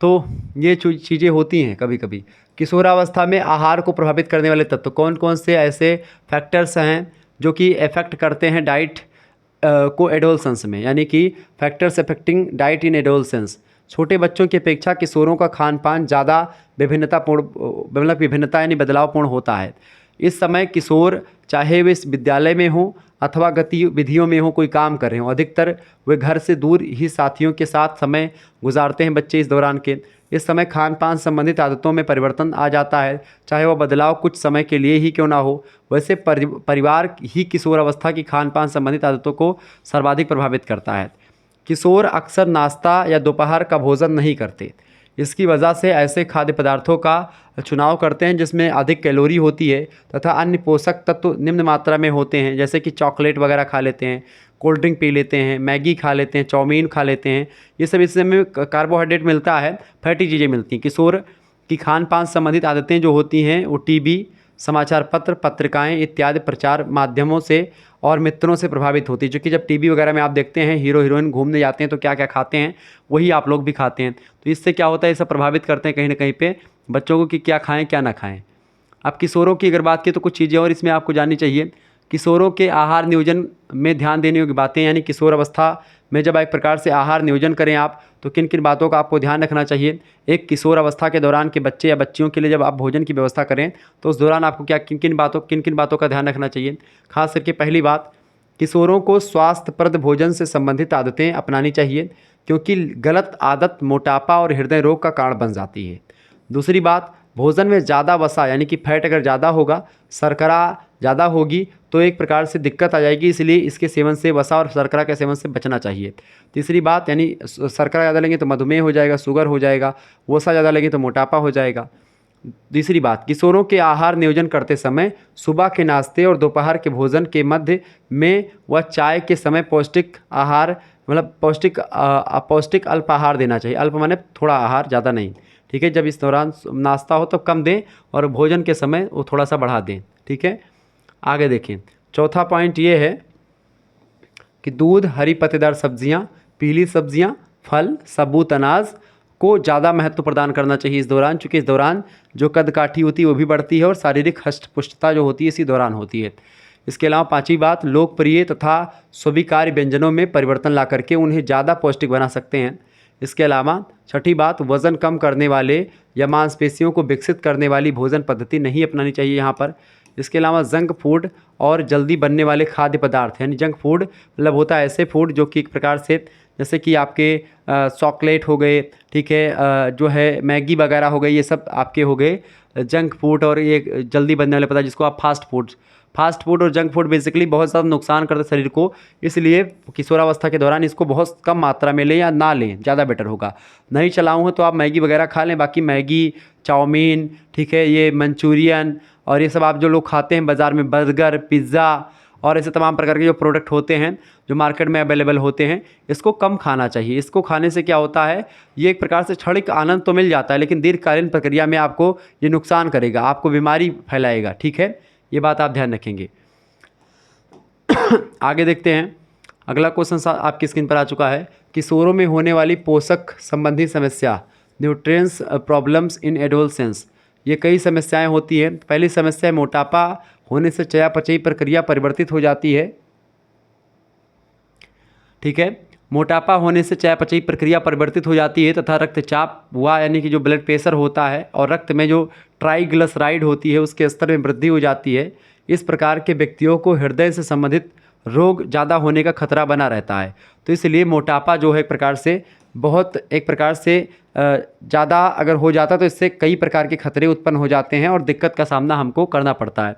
तो ये चीज़ें होती हैं कभी कभी। किशोरावस्था में आहार को प्रभावित करने वाले तत्व कौन कौन से ऐसे फैक्टर्स हैं जो कि इफ़ेक्ट करते हैं डाइट को एडोलसेंस में, यानी कि फैक्टर्स अफेक्टिंग डाइट इन एडोलसेंस। छोटे बच्चों की अपेक्षा किशोरों का खान पान ज़्यादा विभिन्नता यानी बदलावपूर्ण होता है। इस समय किशोर चाहे वे इस विद्यालय में हों अथवा गतिविधियों में हों, कोई काम कर रहे हों, अधिकतर वे घर से दूर ही साथियों के साथ समय गुजारते हैं बच्चे इस दौरान के। इस समय खान पान संबंधित आदतों में परिवर्तन आ जाता है, चाहे वह बदलाव कुछ समय के लिए ही क्यों ना हो। वैसे परिवार ही किशोर अवस्था की खान पान संबंधित आदतों को सर्वाधिक प्रभावित करता है। किशोर अक्सर नाश्ता या दोपहर का भोजन नहीं करते। इसकी वजह से ऐसे खाद्य पदार्थों का चुनाव करते हैं जिसमें अधिक कैलोरी होती है तथा अन्य पोषक तत्व निम्न मात्रा में होते हैं, जैसे कि चॉकलेट वगैरह खा लेते हैं, कोल्ड ड्रिंक पी लेते हैं, मैगी खा लेते हैं, चाउमीन खा लेते हैं। ये सब इससे हमें कार्बोहाइड्रेट मिलता है, फैटी चीज़ें मिलती हैं। किशोर की खान पान संबंधित आदतें जो होती हैं वो टीवी, समाचार पत्र, पत्रिकाएं इत्यादि प्रचार माध्यमों से और मित्रों से प्रभावित होती है। क्योंकि जब टीवी वगैरह में आप देखते हैं हीरो हीरोइन घूमने जाते हैं तो क्या क्या खाते हैं, वही आप लोग भी खाते हैं। तो इससे क्या होता है, ये सब प्रभावित करते हैं कहीं ना कहीं पे बच्चों को कि क्या खाएं क्या ना खाएं। अब किशोरों की अगर बात की तो कुछ चीज़ें और इसमें आपको जाननी चाहिए। किशोरों के आहार नियोजन में ध्यान देने योग्य बातें, यानी किशोर अवस्था में जब एक प्रकार से आहार नियोजन करें आप तो किन किन बातों का आपको ध्यान रखना चाहिए। एक, किशोर अवस्था के दौरान के बच्चे या बच्चियों के लिए जब आप भोजन की व्यवस्था करें तो उस दौरान आपको क्या किन किन बातों का ध्यान रखना चाहिए। खास करके पहली बात, किशोरों को स्वास्थ्यप्रद भोजन से संबंधित आदतें अपनानी चाहिए, क्योंकि गलत आदत मोटापा और हृदय रोग का कारण बन जाती है। दूसरी बात, भोजन में ज़्यादा वसा यानी कि फैट अगर ज़्यादा होगा, शर्करा ज़्यादा होगी तो एक प्रकार से दिक्कत आ जाएगी, इसलिए इसके सेवन से, वसा और शर्करा के सेवन से बचना चाहिए। तीसरी बात, यानी शर्करा ज़्यादा लेंगे तो मधुमेह हो जाएगा, शुगर हो जाएगा, वसा ज़्यादा लेंगे तो मोटापा हो जाएगा। तीसरी बात, किशोरों के आहार नियोजन करते समय सुबह के नाश्ते और दोपहर के भोजन के मध्य में व चाय के समय पौष्टिक आहार, मतलब पौष्टिक अल्पाहार देना चाहिए। अल्प माने थोड़ा आहार, ज़्यादा नहीं, ठीक है। जब इस दौरान नाश्ता हो तो कम दें और भोजन के समय वो थोड़ा सा बढ़ा दें, ठीक है। आगे देखें, चौथा पॉइंट ये है कि दूध, हरी पत्तेदार सब्जियां, पीली सब्जियां, फल, सबूत अनाज को ज़्यादा महत्व प्रदान करना चाहिए इस दौरान, चूँकि इस दौरान जो कदकाठी होती है वो भी बढ़ती है और शारीरिक हष्ट पुष्टता जो होती है इसी दौरान होती है। इसके अलावा पांचवी बात, लोकप्रिय तथा स्वीकार्य व्यंजनों में परिवर्तन ला करके उन्हें ज़्यादा पौष्टिक बना सकते हैं। इसके अलावा छठी बात, वज़न कम करने वाले या मांसपेशियों को विकसित करने वाली भोजन पद्धति नहीं अपनानी चाहिए यहाँ पर। इसके अलावा जंक फूड और जल्दी बनने वाले खाद्य पदार्थ, यानी जंक फूड मतलब होता है ऐसे फूड जो कि एक प्रकार से जैसे कि आपके चॉकलेट हो गए, ठीक है, जो है मैगी वगैरह हो गई, ये सब आपके हो गए जंक फूड और ये जल्दी बनने वाले पदार्थ जिसको आप फास्ट फास्ट फूड और जंक फूड बेसिकली बहुत ज़्यादा नुकसान करते शरीर को, इसलिए किशोरावस्था के दौरान इसको बहुत कम मात्रा में लें या ना लें, ज़्यादा बेटर होगा। नहीं चलाऊँ तो आप मैगी वगैरह खा लें, बाकी मैगी, चाउमीन, ठीक है, ये मंचूरियन और ये सब आप जो लोग खाते हैं बाज़ार में, बर्गर, पिज़्ज़ा और ऐसे तमाम प्रकार के जो प्रोडक्ट होते हैं जो मार्केट में अवेलेबल होते हैं, इसको कम खाना चाहिए। इसको खाने से क्या होता है, ये एक प्रकार से क्षणिक आनंद तो मिल जाता है, लेकिन दीर्घकालीन प्रक्रिया में आपको ये नुकसान करेगा, आपको बीमारी फैलाएगा, ठीक है, ये बात आप ध्यान रखेंगे। आगे देखते हैं, अगला क्वेश्चन आपकी स्क्रीन पर आ चुका है। किशोरों में होने वाली पोषक संबंधी समस्या, न्यूट्रिएंट्स प्रॉब्लम्स इन एडोलसेंस, ये कई समस्याएं होती हैं। पहली समस्या है मोटापा होने से चयापचयी प्रक्रिया परिवर्तित हो जाती है, ठीक है, मोटापा होने से चयापचयी प्रक्रिया परिवर्तित हो जाती है तथा रक्तचाप हुआ, यानी कि जो ब्लड प्रेशर होता है और रक्त में जो ट्राइग्लिसराइड होती है उसके स्तर में वृद्धि हो जाती है। इस प्रकार के व्यक्तियों को हृदय से संबंधित रोग ज़्यादा होने का खतरा बना रहता है। तो इसलिए मोटापा जो है एक प्रकार से ज़्यादा अगर हो जाता तो इससे कई प्रकार के खतरे उत्पन्न हो जाते हैं और दिक्कत का सामना हमको करना पड़ता है।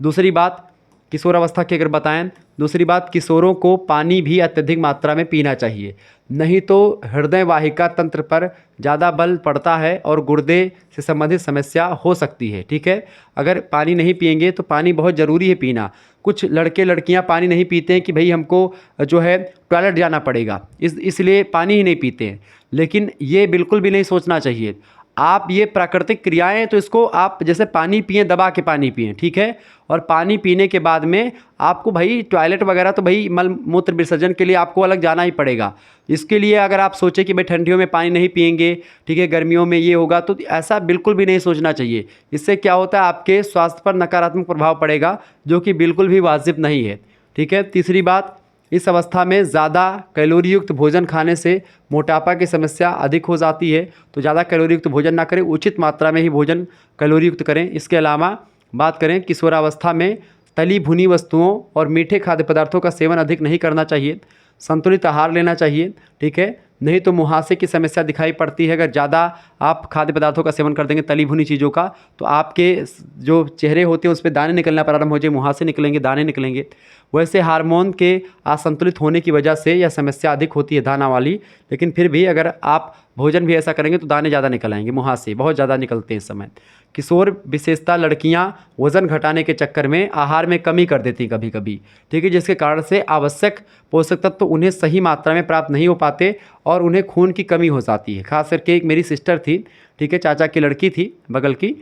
दूसरी बात किशोरावस्था की अगर बताएं, दूसरी बात किशोरों को पानी भी अत्यधिक मात्रा में पीना चाहिए, नहीं तो हृदय वाहिका तंत्र पर ज़्यादा बल पड़ता है और गुर्दे से संबंधित समस्या हो सकती है, ठीक है। अगर पानी नहीं पिएंगे तो पानी बहुत ज़रूरी है पीना। कुछ लड़के लड़कियां पानी नहीं पीते हैं कि भाई हमको जो है टॉयलेट जाना पड़ेगा, इसलिए पानी ही नहीं पीते हैं, लेकिन ये बिल्कुल भी नहीं सोचना चाहिए। आप ये प्राकृतिक क्रियाएं तो इसको आप जैसे पानी पिएं, दबा के पानी पिएं, ठीक है, और पानी पीने के बाद में आपको भाई टॉयलेट वगैरह तो भाई मल मूत्र विसर्जन के लिए आपको अलग जाना ही पड़ेगा। इसके लिए अगर आप सोचें कि भाई ठंडियों में पानी नहीं पिएंगे, ठीक है, गर्मियों में ये होगा, तो ऐसा बिल्कुल भी नहीं सोचना चाहिए। इससे क्या होता है, आपके स्वास्थ्य पर नकारात्मक प्रभाव पड़ेगा, जो कि बिल्कुल भी वाजिब नहीं है, ठीक है। तीसरी बात, इस अवस्था में ज़्यादा कैलोरी युक्त भोजन खाने से मोटापा की समस्या अधिक हो जाती है, तो ज़्यादा कैलोरी युक्त भोजन ना करें, उचित मात्रा में ही भोजन कैलोरी युक्त करें। इसके अलावा बात करें, किशोरावस्था में तली भुनी वस्तुओं और मीठे खाद्य पदार्थों का सेवन अधिक नहीं करना चाहिए, संतुलित आहार लेना चाहिए, ठीक है, नहीं तो मुहासे की समस्या दिखाई पड़ती है। अगर ज़्यादा आप खाद्य पदार्थों का सेवन कर देंगे, तली भुनी चीज़ों का, तो आपके जो चेहरे होते हैं उस पर दाने निकलना प्रारंभ हो जाए, मुहासे निकलेंगे, दाने निकलेंगे। वैसे हार्मोन के असंतुलित होने की वजह से यह समस्या अधिक होती है दाना वाली, लेकिन फिर भी अगर आप भोजन भी ऐसा करेंगे तो दाने ज़्यादा निकल आएंगे, मुहासे बहुत ज़्यादा निकलते हैं इस समय। किशोर विशेषता लड़कियां वज़न घटाने के चक्कर में आहार में कमी कर देती कभी कभी, ठीक है, जिसके कारण से आवश्यक पोषक तत्व उन्हें सही मात्रा में प्राप्त नहीं हो पाते और उन्हें खून की कमी हो जाती है। खास करके एक मेरी सिस्टर थी, ठीक है, चाचा की लड़की थी बगल की,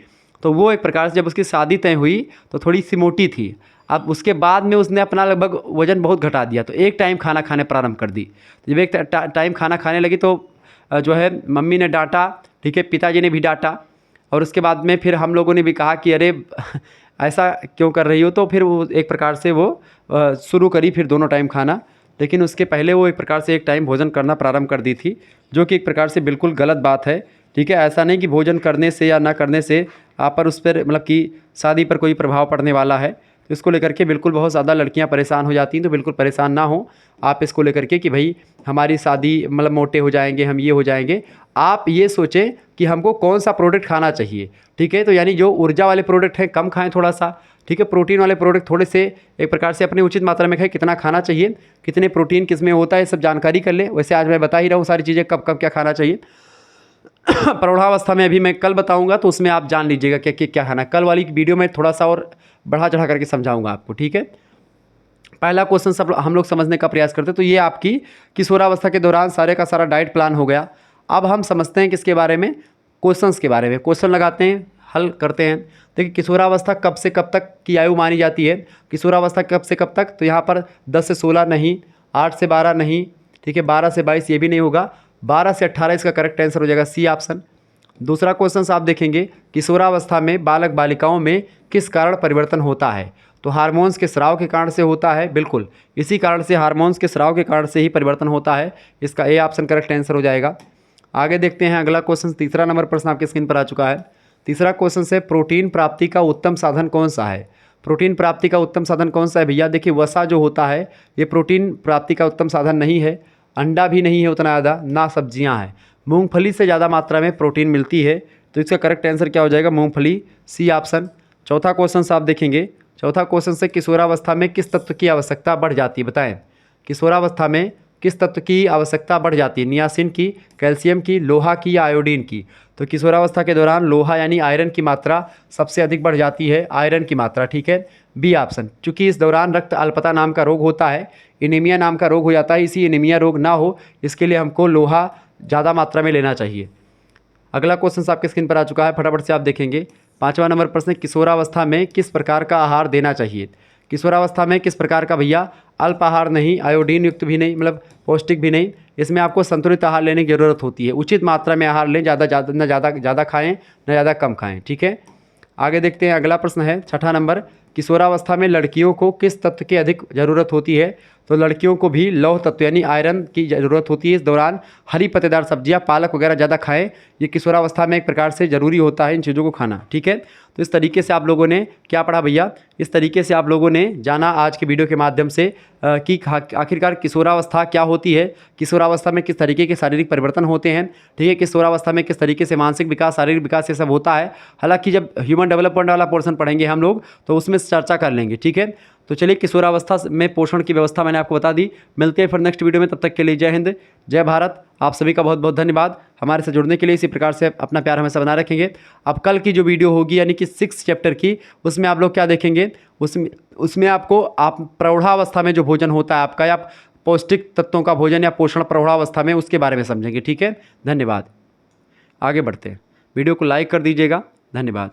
तो वो एक प्रकार से जब उसकी शादी तय हुई तो थोड़ी सी मोटी थी। अब उसके बाद में उसने अपना लगभग वज़न बहुत घटा दिया, तो एक टाइम खाना खाने प्रारंभ कर दी। जब एक टाइम खाना खाने लगी तो जो है मम्मी ने डांटा, ठीक है, पिताजी ने भी डांटा, और उसके बाद में फिर हम लोगों ने भी कहा कि अरे ऐसा क्यों कर रही हो, तो फिर वो एक प्रकार से वो शुरू करी फिर दोनों टाइम खाना। लेकिन उसके पहले वो एक प्रकार से एक टाइम भोजन करना प्रारंभ कर दी थी, जो कि एक प्रकार से बिल्कुल गलत बात है, ठीक है। ऐसा नहीं कि भोजन करने से या ना करने से आप पर उस पर मतलब कि शादी पर कोई प्रभाव पड़ने वाला है। तो इसको लेकर के बिल्कुल बहुत ज़्यादा लड़कियां परेशान हो जाती हैं, तो बिल्कुल परेशान ना हो आप इसको लेकर के कि भाई हमारी शादी मतलब मोटे हो जाएंगे, हम ये हो जाएंगे। आप ये सोचें कि हमको कौन सा प्रोडक्ट खाना चाहिए, ठीक है, तो यानी जो ऊर्जा वाले प्रोडक्ट हैं कम खाएं थोड़ा सा, ठीक है, प्रोटीन वाले प्रोडक्ट थोड़े से एक प्रकार से अपने उचित मात्रा में खाएं, कितना खाना चाहिए, कितने प्रोटीन किस में होता है, सब जानकारी कर लें। वैसे आज मैं बता ही रहा हूँ सारी चीज़ें कब कब क्या खाना चाहिए। प्रौढ़ावस्था में अभी मैं कल बताऊंगा, तो उसमें आप जान लीजिएगा क्या खाना। कल वाली वीडियो में थोड़ा सा और बढ़ा चढ़ा करके समझाऊंगा आपको, ठीक है। पहला क्वेश्चन सब हम लोग समझने का प्रयास करते हैं, तो ये आपकी किशोरावस्था के दौरान सारे का सारा डाइट प्लान हो गया। अब हम समझते हैं किसके बारे में, क्वेश्चंस के बारे में। क्वेश्चन लगाते हैं, हल करते हैं। देखिए, किशोरावस्था कब से कब तक की आयु मानी जाती है? किशोरावस्था कब से कब तक, तो यहाँ पर 10 से 16 नहीं, 8 से 12 नहीं, ठीक है, 12 से 22 ये भी नहीं होगा, 12 से 18 इसका करेक्ट आंसर हो जाएगा, सी ऑप्शन। दूसरा क्वेश्चन आप देखेंगे, किशोरावस्था में बालक बालिकाओं में किस कारण परिवर्तन होता है? तो हार्मोन्स के स्राव के कारण से होता है, बिल्कुल इसी कारण से, हार्मोन्स के स्राव के कारण से ही परिवर्तन होता है। इसका ए ऑप्शन करेक्ट आंसर हो जाएगा। आगे देखते हैं अगला क्वेश्चन, तीसरा नंबर प्रश्न आपके स्क्रीन पर आ चुका है। तीसरा क्वेश्चन से, प्रोटीन प्राप्ति का उत्तम साधन कौन सा है? प्रोटीन प्राप्ति का उत्तम साधन कौन सा है भैया? देखिए, वसा जो होता है ये प्रोटीन प्राप्ति का उत्तम साधन नहीं है, अंडा भी नहीं है उतना ज़्यादा, ना सब्जियां हैं। मूंगफली से ज़्यादा मात्रा में प्रोटीन मिलती है, तो इसका करेक्ट आंसर क्या हो जाएगा? मूंगफली, सी ऑप्शन। चौथा क्वेश्चन आप देखेंगे, चौथा क्वेश्चन से किशोरावस्था में किस तत्व की आवश्यकता बढ़ जाती है, बताएं। किशोरावस्था में किस तत्व की आवश्यकता बढ़ जाती है, नियासिन की, कैल्शियम की, लोहा की या आयोडीन की। तो किशोरावस्था के दौरान लोहा यानी आयरन की मात्रा सबसे अधिक बढ़ जाती है, आयरन की मात्रा, ठीक है, बी ऑप्शन। चूंकि इस दौरान रक्त अल्पता नाम का रोग होता है, एनीमिया नाम का रोग हो जाता है, इसी एनीमिया रोग ना हो इसके लिए हमको लोहा ज़्यादा मात्रा में लेना चाहिए। अगला क्वेश्चन आपके स्क्रीन पर आ चुका है, फटाफट से आप देखेंगे। 5वां नंबर प्रश्न, किशोरावस्था में किस प्रकार का आहार देना चाहिए। किशोरावस्था में किस प्रकार का भैया, अल्प आहार नहीं, आयोडीन युक्त भी नहीं, मतलब पौष्टिक भी नहीं, इसमें आपको संतुलित आहार लेने की ज़रूरत होती है। उचित मात्रा में आहार लें, ज़्यादा खाएं न ज़्यादा कम खाएं, ठीक है। आगे देखते हैं, अगला प्रश्न है 6ठा नंबर, किशोरावस्था में लड़कियों को किस तत्व की अधिक ज़रूरत होती है। तो लड़कियों को भी लौह तत्व यानी आयरन की ज़रूरत होती है। इस दौरान हरी पत्तेदार सब्जियां, पालक वगैरह ज़्यादा खाएं, ये किशोरावस्था में एक प्रकार से ज़रूरी होता है इन चीज़ों को खाना, ठीक है। तो इस तरीके से आप लोगों ने क्या पढ़ा भैया, इस तरीके से आप लोगों ने जाना आज के वीडियो के माध्यम से कि आखिरकार किशोरावस्था क्या होती है, किशोरावस्था में किस तरीके के शारीरिक परिवर्तन होते हैं, ठीक है, किशोरावस्था में किस तरीके से मानसिक विकास, शारीरिक विकास ये सब होता है। हालांकि जब ह्यूमन डेवलपमेंट वाला पोर्शन पढ़ेंगे हम लोग तो उसमें चर्चा कर लेंगे, ठीक है। तो चलिए, किशोरावस्था में पोषण की व्यवस्था मैंने आपको बता दी। मिलते हैं फिर नेक्स्ट वीडियो में, तब तक के लिए जय हिंद, जय भारत। आप सभी का बहुत बहुत धन्यवाद हमारे से जुड़ने के लिए। इसी प्रकार से अपना प्यार हमेशा बना रखेंगे। अब कल की जो वीडियो होगी यानी कि 6 चैप्टर की, उसमें आप लोग क्या देखेंगे, उसमें आपको आप प्रौढ़ावस्था में जो भोजन होता है आपका, या पौष्टिक तत्वों का भोजन या पोषण प्रौढ़ावस्था में, उसके बारे में समझेंगे, ठीक है। धन्यवाद। आगे बढ़ते हैं, वीडियो को लाइक कर दीजिएगा, धन्यवाद।